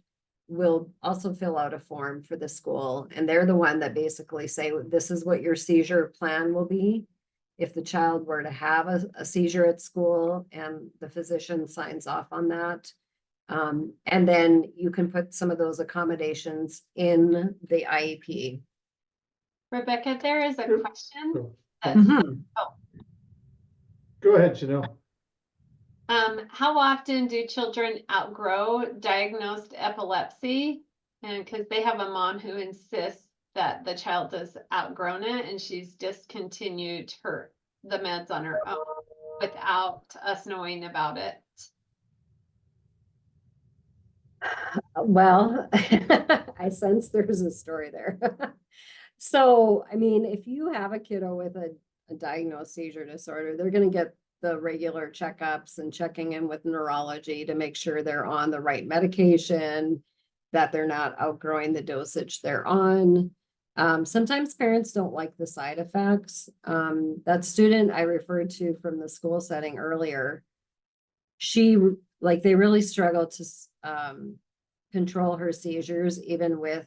will also fill out a form for the school, and they're the one that basically say, this is what your seizure plan will be if the child were to have a seizure at school, and the physician signs off on that. And then you can put some of those accommodations in the IEP. Rebecca, there is a question. Mhm. Go ahead, Janelle. How often do children outgrow diagnosed epilepsy? And because they have a mom who insists that the child has outgrown it and she's discontinued the meds on her own without us knowing about it. Well, I sense there's a story there. So, I mean, if you have a kiddo with a diagnosed seizure disorder, they're going to get the regular checkups and checking in with neurology to make sure they're on the right medication, that they're not outgrowing the dosage they're on. Sometimes parents don't like the side effects. That student I referred to from the school setting earlier, they really struggled to control her seizures, even with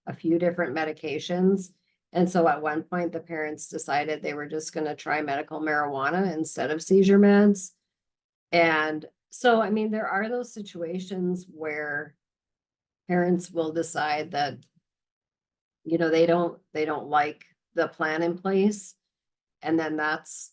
a few different medications. And so at one point, the parents decided they were just going to try medical marijuana instead of seizure meds. And so, I mean, there are those situations where parents will decide that, they don't like the plan in place. And then that's,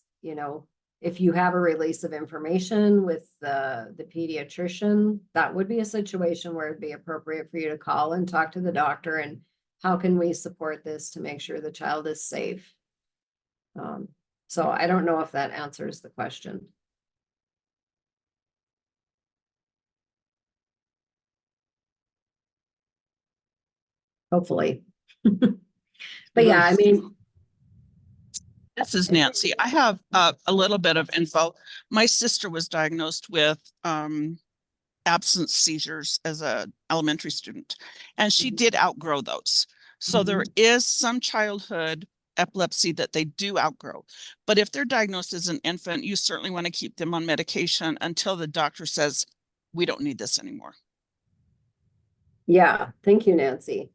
if you have a release of information with the pediatrician, that would be a situation where it'd be appropriate for you to call and talk to the doctor and how can we support this to make sure the child is safe? So I don't know if that answers the question. Hopefully. But yeah, I mean, this is Nancy. I have a little bit of info. My sister was diagnosed with absence seizures as an elementary student, and she did outgrow those. So there is some childhood epilepsy that they do outgrow. But if they're diagnosed as an infant, you certainly want to keep them on medication until the doctor says, we don't need this anymore. Yeah, thank you, Nancy.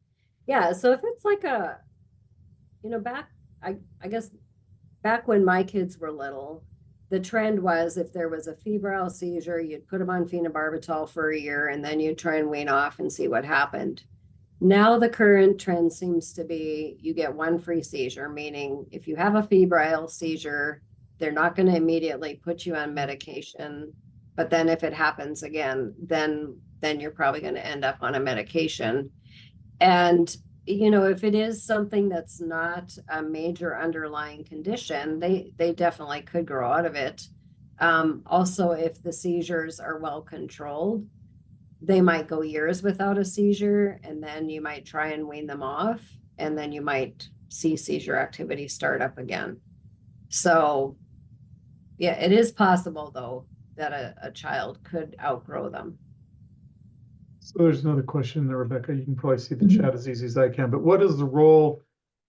Yeah, so if it's like I guess back when my kids were little, the trend was if there was a febrile seizure, you'd put them on phenobarbital for a year and then you'd try and wean off and see what happened. Now the current trend seems to be you get one free seizure, meaning if you have a febrile seizure, they're not going to immediately put you on medication. But then if it happens again, then you're probably going to end up on a medication. And if it is something that's not a major underlying condition, they definitely could grow out of it. Also, if the seizures are well controlled, they might go years without a seizure, and then you might try and wean them off, and then you might see seizure activity start up again. So, yeah, it is possible, though, that a child could outgrow them. So there's another question there, Rebecca. You can probably see the chat as easy as I can, but what is the role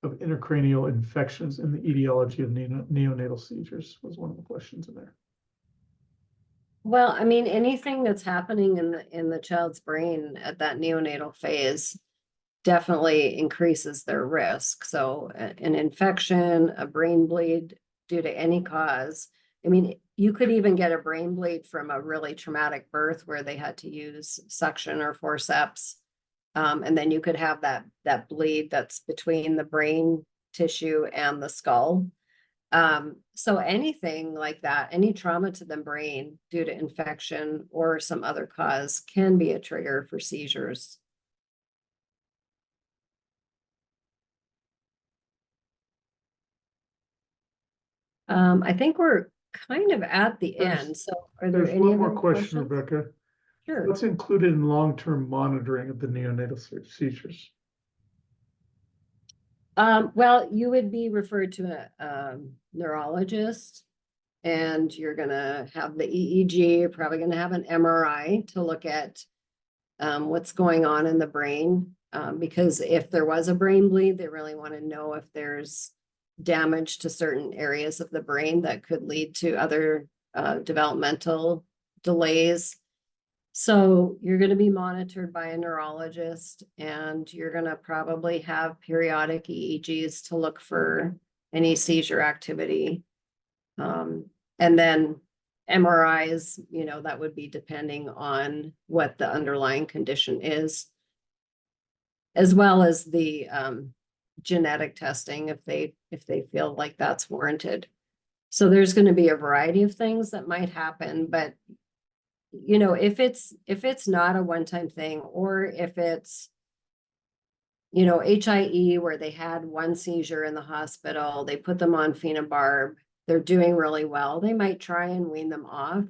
of intracranial infections in the etiology of neonatal seizures was one of the questions in there. Well, I mean, anything that's happening in the child's brain at that neonatal phase definitely increases their risk. So an infection, a brain bleed due to any cause. I mean, you could even get a brain bleed from a really traumatic birth where they had to use suction or forceps. And then you could have that bleed that's between the brain tissue and the skull. So anything like that, any trauma to the brain due to infection or some other cause can be a trigger for seizures. I think we're kind of at the There's- end, so are there There's any one more other question, questions? Rebecca. Sure. What's included in long-term monitoring of the neonatal seizures? Well, you would be referred to a neurologist, and you're gonna have the EEG, you're probably gonna have an MRI to look at what's going on in the brain. Because if there was a brain bleed, they really want to know if there's damage to certain areas of the brain that could lead to other developmental delays. So you're going to be monitored by a neurologist, and you're going to probably have periodic EEGs to look for any seizure activity. And then MRIs, that would be depending on what the underlying condition is, as well as the genetic testing if they feel like that's warranted. So there's going to be a variety of things that might happen, but if it's not a one-time thing, or if it's HIE where they had one seizure in the hospital, they put them on phenobarb, they're doing really well, they might try and wean them off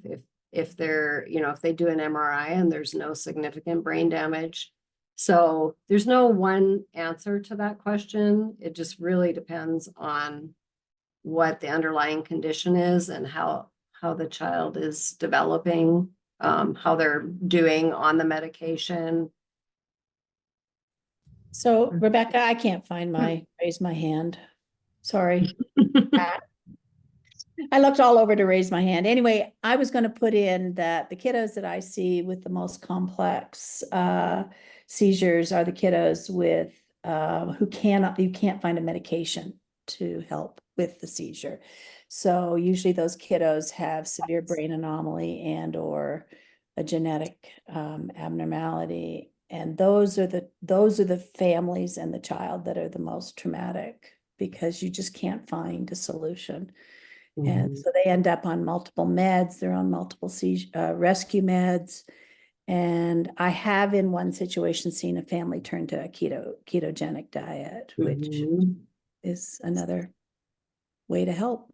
if they're, if they do an MRI and there's no significant brain damage. So there's no one answer to that question. It just really depends on what the underlying condition is and how the child is developing, how they're doing on the medication. So Rebecca, I can't find raise my hand. Sorry. I looked all over to raise my hand. Anyway, I was going to put in that the kiddos that I see with the most complex seizures are the kiddos with you can't find a medication to help with the seizure. So usually those kiddos have severe brain anomaly and or a genetic abnormality. And those are the families and the child that are the most traumatic, because you just can't find a solution. And so they end up on multiple meds. They're on multiple rescue meds. And I have in one situation seen a family turn to a ketogenic diet, which is another way to help.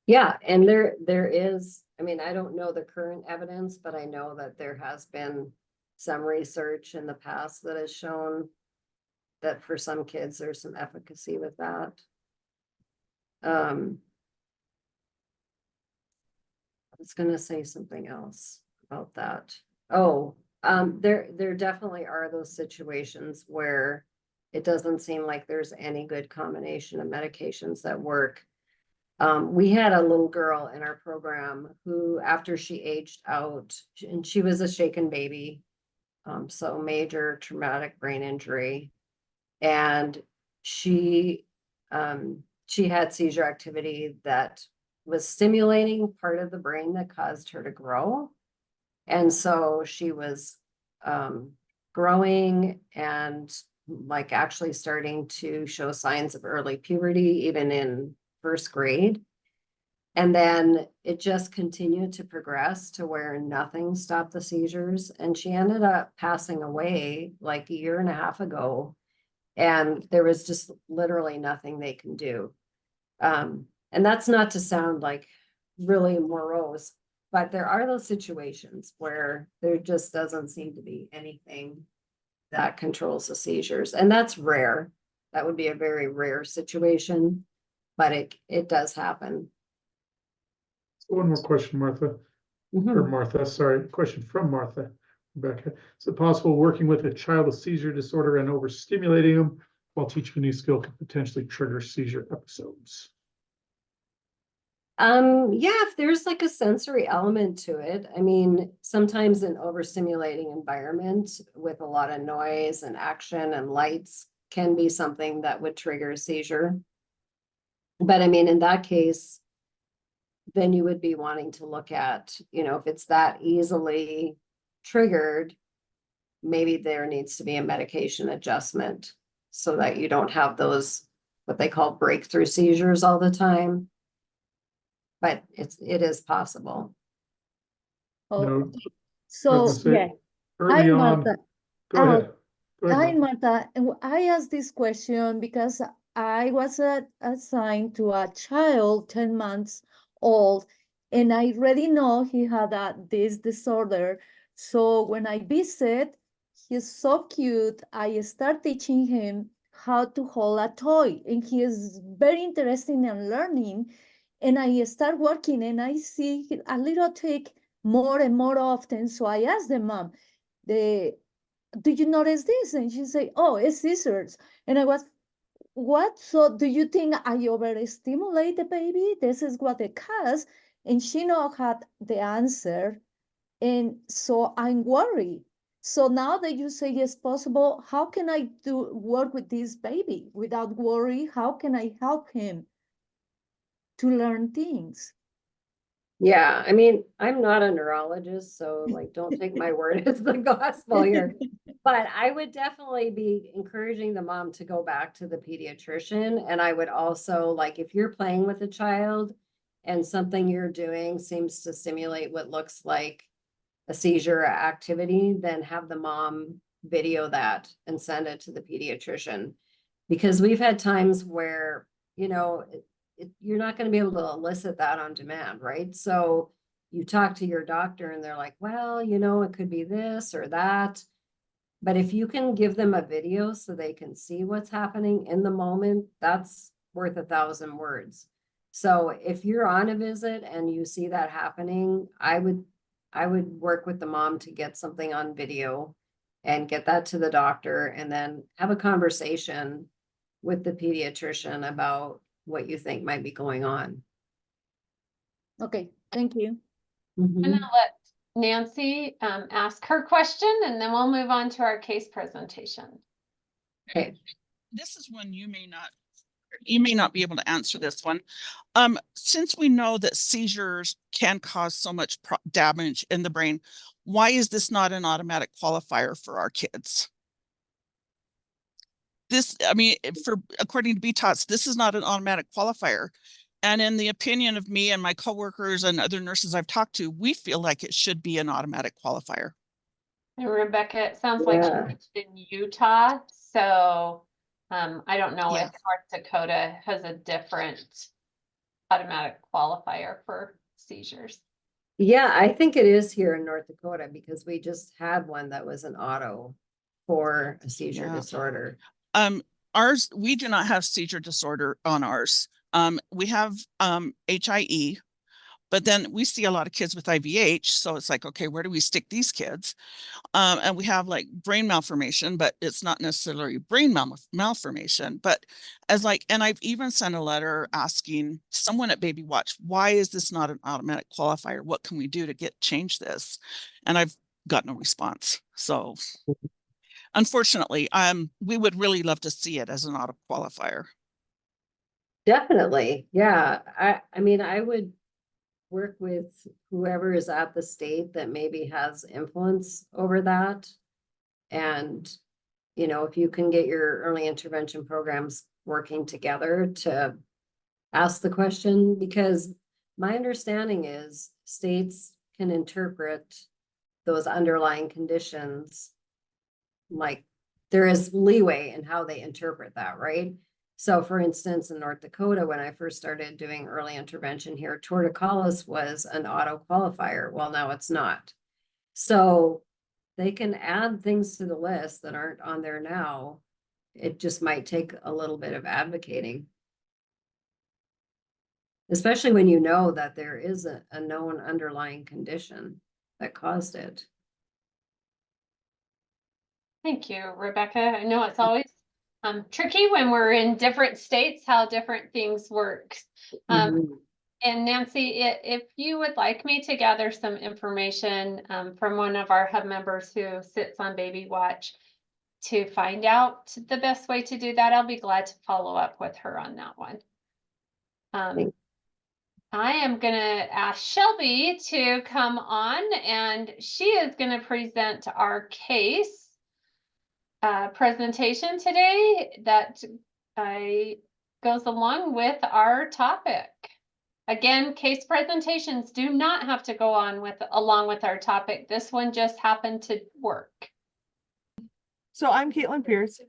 Yeah, and there is, I don't know the current evidence, but I know that there has been some research in the past that has shown that for some kids, there's some efficacy with that. I was gonna say something else about that. Oh, there definitely are those situations where it doesn't seem like there's any good combination of medications that work. We had a little girl in our program who, after she aged out, and she was a shaken baby, so major traumatic brain injury, and she had seizure activity that was stimulating part of the brain that caused her to grow. And so she was growing and like actually starting to show signs of early puberty, even in first grade. And then it just continued to progress to where nothing stopped the seizures. And she ended up passing away like a year and a half ago. And there was just literally nothing they can do. And that's not to sound like really morose, but there are those situations where there just doesn't seem to be anything that controls the seizures. And that's rare. That would be a very rare situation, but it does happen. One more question, Martha, or Martha, sorry, question from Martha. Rebecca, is it possible working with a child with seizure disorder and overstimulating them while teaching a new skill could potentially trigger seizure episodes? Yeah, if there's like a sensory element to it. Sometimes an overstimulating environment with a lot of noise and action and lights can be something that would trigger a seizure. But in that case, then you would be wanting to look at, if it's that easily triggered, maybe there needs to be a medication adjustment so that you don't have those, what they call breakthrough seizures all the time. But it is possible. No, Oh, I was so, gonna say, yeah, early hi, on, Martha. go ahead. Go ahead, Hi, Mel. Martha. I asked this question because I was assigned to a child 10 months old, and I already know he had this disorder. So when I visit, he's so cute. I start teaching him how to hold a toy, and he is very interested in learning. And I start working, and I see a little tick more and more often. So I asked the mom, do you notice this? And she said, oh, it's scissors. And I was, what? So do you think I overstimulate the baby? This is what it caused. And she not had the answer. And so I'm worried. So now that you say it's possible, how can I work with this baby without worry? How can I help him to learn things? Yeah, I mean, I'm not a neurologist, so like, don't take my word as the gospel here. But I would definitely be encouraging the mom to go back to the pediatrician. And I would also, like, if you're playing with a child and something you're doing seems to stimulate what looks like a seizure activity, then have the mom video that and send it to the pediatrician. Because we've had times where, you know, you're not going to be able to elicit that on demand, right? So you talk to your doctor and they're like, well, you know, it could be this or that. But if you can give them a video so they can see what's happening in the moment, that's worth 1,000 words. So if you're on a visit and you see that happening, I would work with the mom to get something on video and get that to the doctor and then have a conversation with the pediatrician about what you think might be going on. Okay, thank you. I'm gonna let Nancy ask her question, and then we'll move on to our case presentation. Okay. This is one you may not be able to answer this one. Since we know that seizures can cause so much damage in the brain, why is this not an automatic qualifier for our kids? This, I mean, according to BTOTS, this is not an automatic qualifier. And in the opinion of me and my coworkers and other nurses I've talked to, we feel like it should be an automatic qualifier. And Rebecca, it sounds like Yeah. she's in Utah, so I don't know Yeah. if North Dakota has a different automatic qualifier for seizures. Yeah, I think it is here in North Dakota because we just had one that was an auto for a seizure Yeah. disorder. Ours, we do not have seizure disorder on ours. We have HIE, but then we see a lot of kids with IVH. So it's like, okay, where do we stick these kids? And we have like brain malformation, but it's not necessarily brain malformation, but as like, and I've even sent a letter asking someone at Baby Watch, why is this not an automatic qualifier? What can we do to change this? And I've got no response. So unfortunately, we would really love to see it as an auto qualifier. Definitely. Yeah. I mean, I would work with whoever is at the state that maybe has influence over that. And, you know, if you can get your early intervention programs working together to ask the question, because my understanding is states can interpret those underlying conditions. Like there is leeway in how they interpret that, right? So for instance, in North Dakota, when I first started doing early intervention here, torticollis was an auto qualifier. Well, now it's not. So they can add things to the list that aren't on there now. It just might take a little bit of advocating. Especially when you know that there is a known underlying condition that caused it. Thank you, Rebecca. I know it's always tricky when we're in different states, how different things work. Mhm. And Nancy, if you would like me to gather some information from one of our hub members who sits on Baby Watch to find out the best way to do that, I'll be glad to follow up with her on that one. I am going to ask Shelby to come on, and she is going to present our case. presentation today that goes along with our topic. Again, case presentations do not have to go on along with our topic. This one just happened to work. So I'm Caitlin Pierce.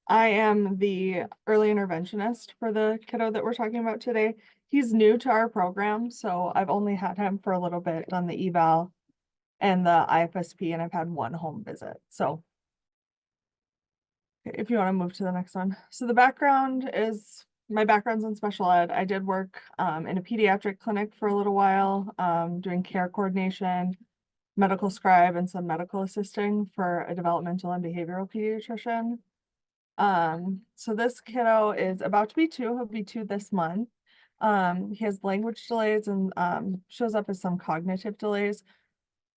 I am the early interventionist for the kiddo that we're talking about today. He's new to our program, so I've only had him for a little bit, done the eval and the IFSP, and I've had one home visit. So if you want to move to the next one. So the background is, my background's in special ed. I did work in a pediatric clinic for a little while, doing care coordination, medical scribe, and some medical assisting for a developmental and behavioral pediatrician. So this kiddo is about to be 2, he'll be 2 this month. He has language delays and shows up as some cognitive delays.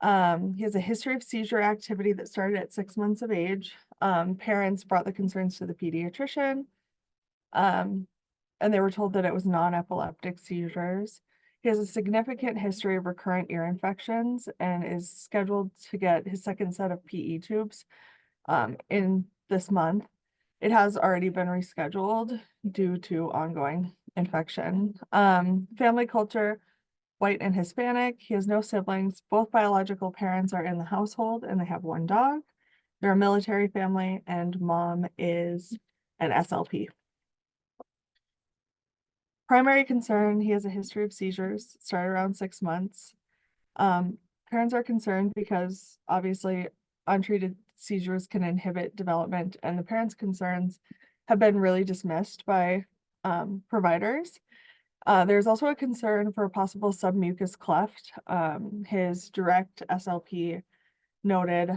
He has a history of seizure activity that started at 6 months of age. Parents brought the concerns to the pediatrician. And they were told that it was non-epileptic seizures. He has a significant history of recurrent ear infections and is scheduled to get his second set of PE tubes in this month. It has already been rescheduled due to ongoing infection. Family culture, white and Hispanic. He has no siblings. Both biological parents are in the household and they have 1 dog. They're a military family and mom is an SLP. Primary concern, he has a history of seizures, started around 6 months. Parents are concerned because obviously untreated seizures can inhibit development, and the parents' concerns have been really dismissed by providers. There's also a concern for a possible submucous cleft. His direct SLP noted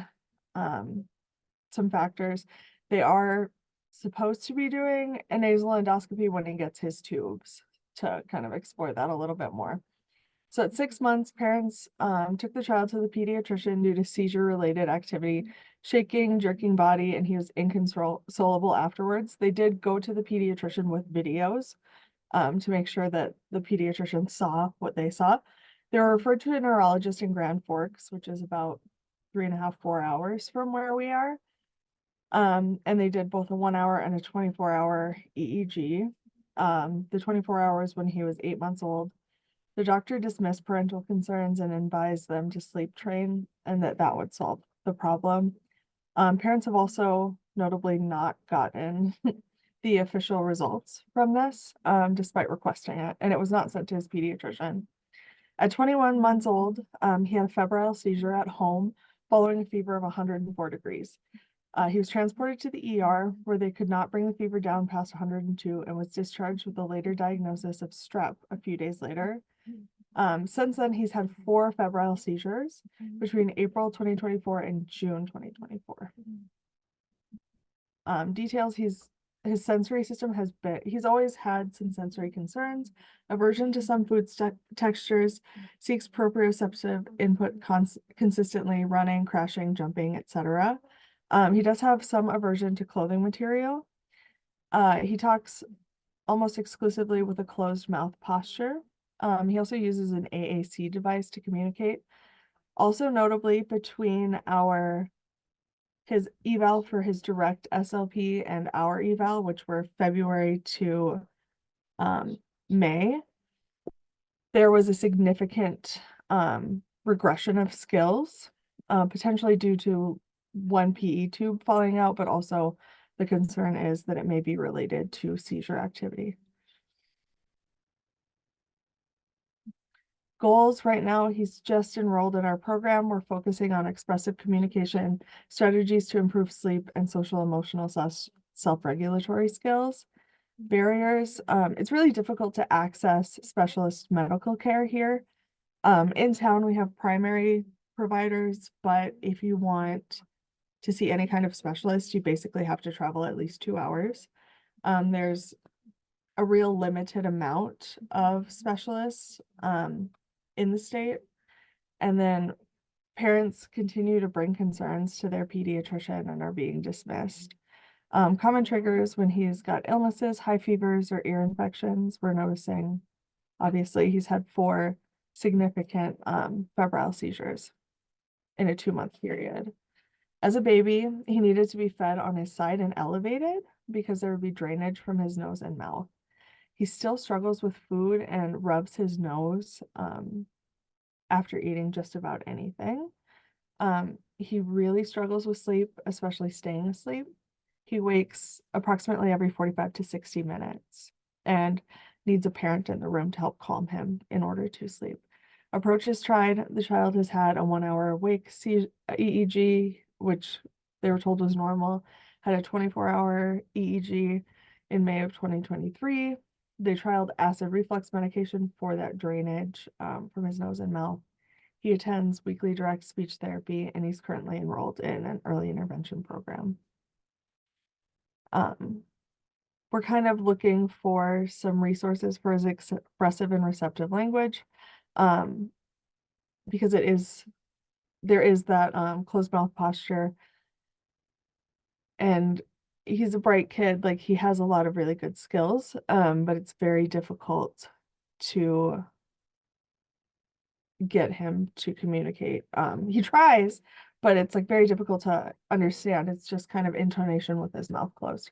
some factors. They are supposed to be doing a nasal endoscopy when he gets his tubes to kind of explore that a little bit more. So at 6 months, parents took the child to the pediatrician due to seizure-related activity, shaking, jerking body, and he was inconsolable afterwards. They did go to the pediatrician with videos to make sure that the pediatrician saw what they saw. They were referred to a neurologist in Grand Forks, which is about 3.5, 4 hours from where we are. And they did both a 1-hour and a 24-hour EEG. The 24 hours when he was 8 months old. The doctor dismissed parental concerns and advised them to sleep train and that would solve the problem. Parents have also notably not gotten the official results from this, despite requesting it, and it was not sent to his pediatrician. At 21 months old, he had a febrile seizure at home following a fever of 104 degrees. He was transported to the ER where they could not bring the fever down past 102 and was discharged with a later diagnosis of strep a few days later. Since then, he's had 4 febrile seizures between April 2024 and June 2024. Details, his sensory system he's always had some sensory concerns, aversion to some food textures, seeks proprioceptive input consistently, running, crashing, jumping, etc. He does have some aversion to clothing material. He talks almost exclusively with a closed mouth posture. He also uses an AAC device to communicate. Also notably, between his eval for his direct SLP and our eval, which were February to May, there was a significant regression of skills, potentially due to 1 PE tube falling out, but also the concern is that it may be related to seizure activity. Goals right now, he's just enrolled in our program. We're focusing on expressive communication, strategies to improve sleep, and social emotional self-regulatory skills. Barriers, it's really difficult to access specialist medical care here. In town, we have primary providers, but if you want to see any kind of specialist, you basically have to travel at least 2 hours. There's a real limited amount of specialists in the state. And then parents continue to bring concerns to their pediatrician and are being dismissed. Common triggers when he's got illnesses, high fevers, or ear infections, we're noticing, obviously, he's had 4 significant febrile seizures in a 2-month period. As a baby, he needed to be fed on his side and elevated because there would be drainage from his nose and mouth. He still struggles with food and rubs his nose after eating just about anything. He really struggles with sleep, especially staying asleep. He wakes approximately every 45 to 60 minutes and needs a parent in the room to help calm him in order to sleep. Approaches tried. The child has had a 1 hour awake EEG, which they were told was normal, had a 24-hour EEG in May of 2023. They trialed acid reflux medication for that drainage from his nose and mouth. He attends weekly direct speech therapy, and he's currently enrolled in an early intervention program. We're kind of looking for some resources for his expressive and receptive language, because there is that closed mouth posture, and he's a bright kid. Like, he has a lot of really good skills, but it's very difficult to get him to communicate. He tries, but it's like very difficult to understand. It's just kind of intonation with his mouth closed.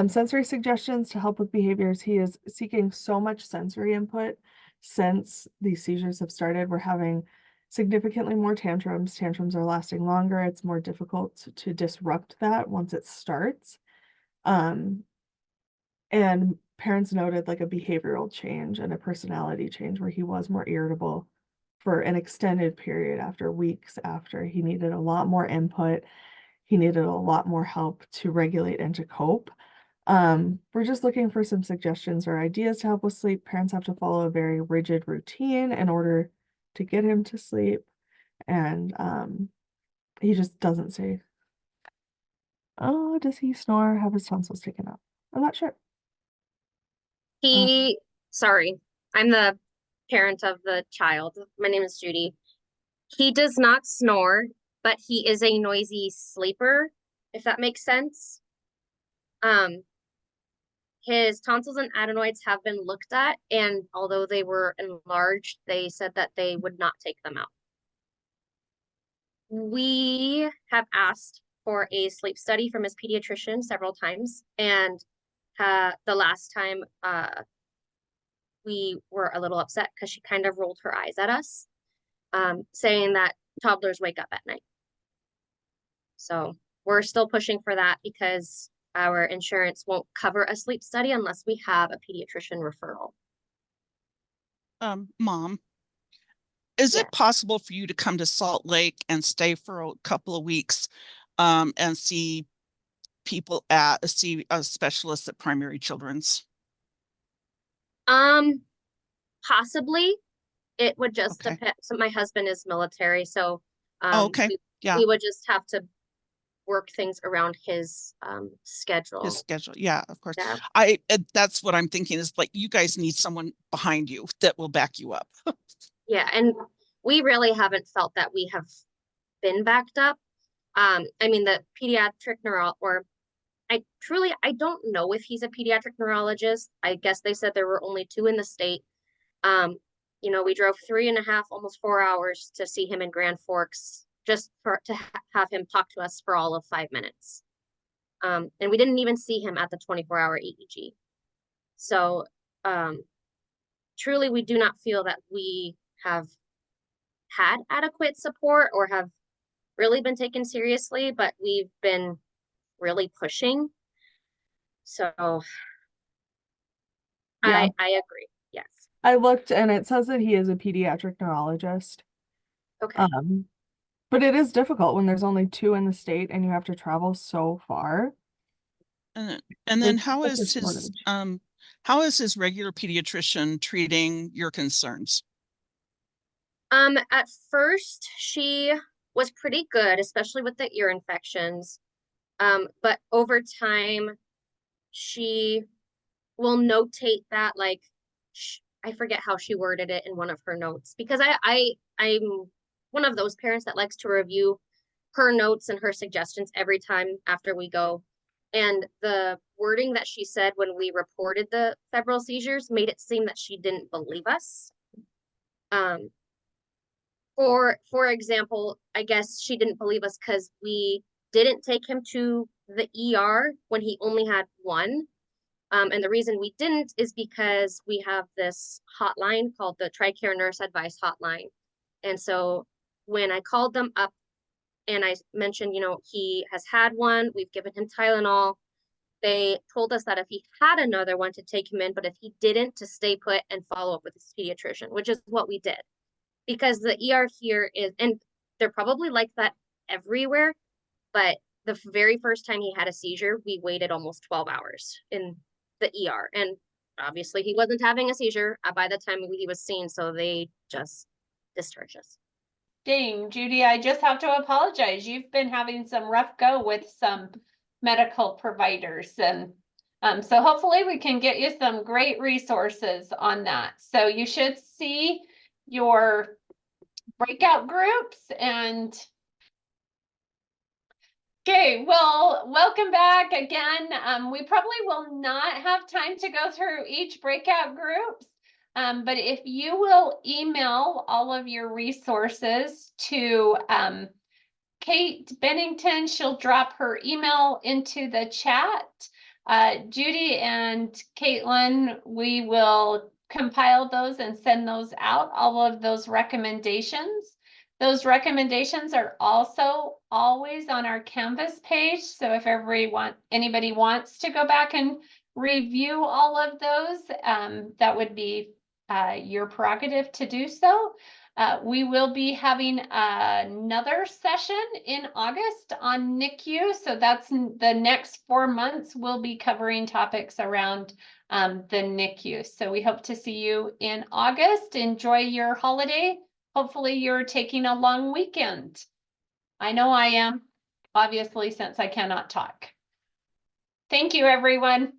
Sensory suggestions to help with behaviors. He is seeking so much sensory input since these seizures have started. We're having significantly more tantrums. Tantrums are lasting longer. It's more difficult to disrupt that once it starts. And parents noted like a behavioral change and a personality change where he was more irritable for an extended period after weeks after. He needed a lot more input. He needed a lot more help to regulate and to cope. We're just looking for some suggestions or ideas to help with sleep. Parents have to follow a very rigid routine in order to get him to sleep. And he just doesn't say, oh, does he snore? Have his tonsils taken out? I'm not sure. Sorry, I'm the parent of the child. My name is Judy. He does not snore, but he is a noisy sleeper, if that makes sense. His tonsils and adenoids have been looked at, and although they were enlarged, they said that they would not take them out. We have asked for a sleep study from his pediatrician several times, and the last time we were a little upset because she kind of rolled her eyes at us, saying that toddlers wake up at night. So we're still pushing for that because our insurance won't cover a sleep study unless we have a pediatrician referral. Mom, is Yes. it possible for you to come to Salt Lake and stay for a couple of weeks and see specialists at Primary Children's? Possibly. It would just Okay. depend. So my husband is military, so Oh, okay. Yeah. we would just have to work things around his schedule. His schedule. Yeah, of course. Yeah. That's what I'm thinking is, like, you guys need someone behind you that will back you up. Yeah, and we really haven't felt that we have been backed up. I mean, the pediatric I don't know if he's a pediatric neurologist. I guess they said there were only 2 in the state. We drove 3.5, almost 4 hours to see him in Grand Forks, just to have him talk to us for all of 5 minutes. And we didn't even see him at the 24-hour EEG. So, truly, we do not feel that we have had adequate support or have really been taken seriously, but we've been really pushing. So Yeah. I agree. Yes. I looked and it says that he is a pediatric neurologist. Okay. But it is difficult when there's only 2 in the state and you have to travel so far. And then It's how such a is his regular pediatrician treating your concerns? At first she was pretty good, especially with the ear infections. But over time, she will notate that, like, I forget how she worded it in one of her notes, because I'm one of those parents that likes to review her notes and her suggestions every time after we go. And the wording that she said when we reported the febrile seizures made it seem that she didn't believe us. For example, I guess she didn't believe us because we didn't take him to the ER when he only had one. And the reason we didn't is because we have this hotline called the TRICARE Nurse Advice Hotline. And so when I called them up and I mentioned, he has had one, we've given him Tylenol, they told us that if he had another one to take him in, but if he didn't, to stay put and follow up with his pediatrician, which is what we did. Because the ER here is, and they're probably like that everywhere, but the very first time he had a seizure, we waited almost 12 hours in the ER. And obviously he wasn't having a seizure by the time he was seen, so they just discharged us. Dang, Judy, I just have to apologize. You've been having some rough go with some medical providers, and so hopefully we can get you some great resources on that. So you should see your breakout groups. And okay, well, welcome back again. We probably will not have time to go through each breakout groups. But if you will email all of your resources to Kate Bennington, she'll drop her email into the chat. Judy and Caitlin, we will compile those and send those out, all of those recommendations. Those recommendations are also always on our Canvas page. So if anybody wants to go back and review all of those, that would be your prerogative to do so. We will be having another session in August on NICU. So that's the next 4 months. We'll be covering topics around the NICU. So we hope to see you in August. Enjoy your holiday. Hopefully you're taking a long weekend. I know I am, obviously, since I cannot talk. Thank you, everyone.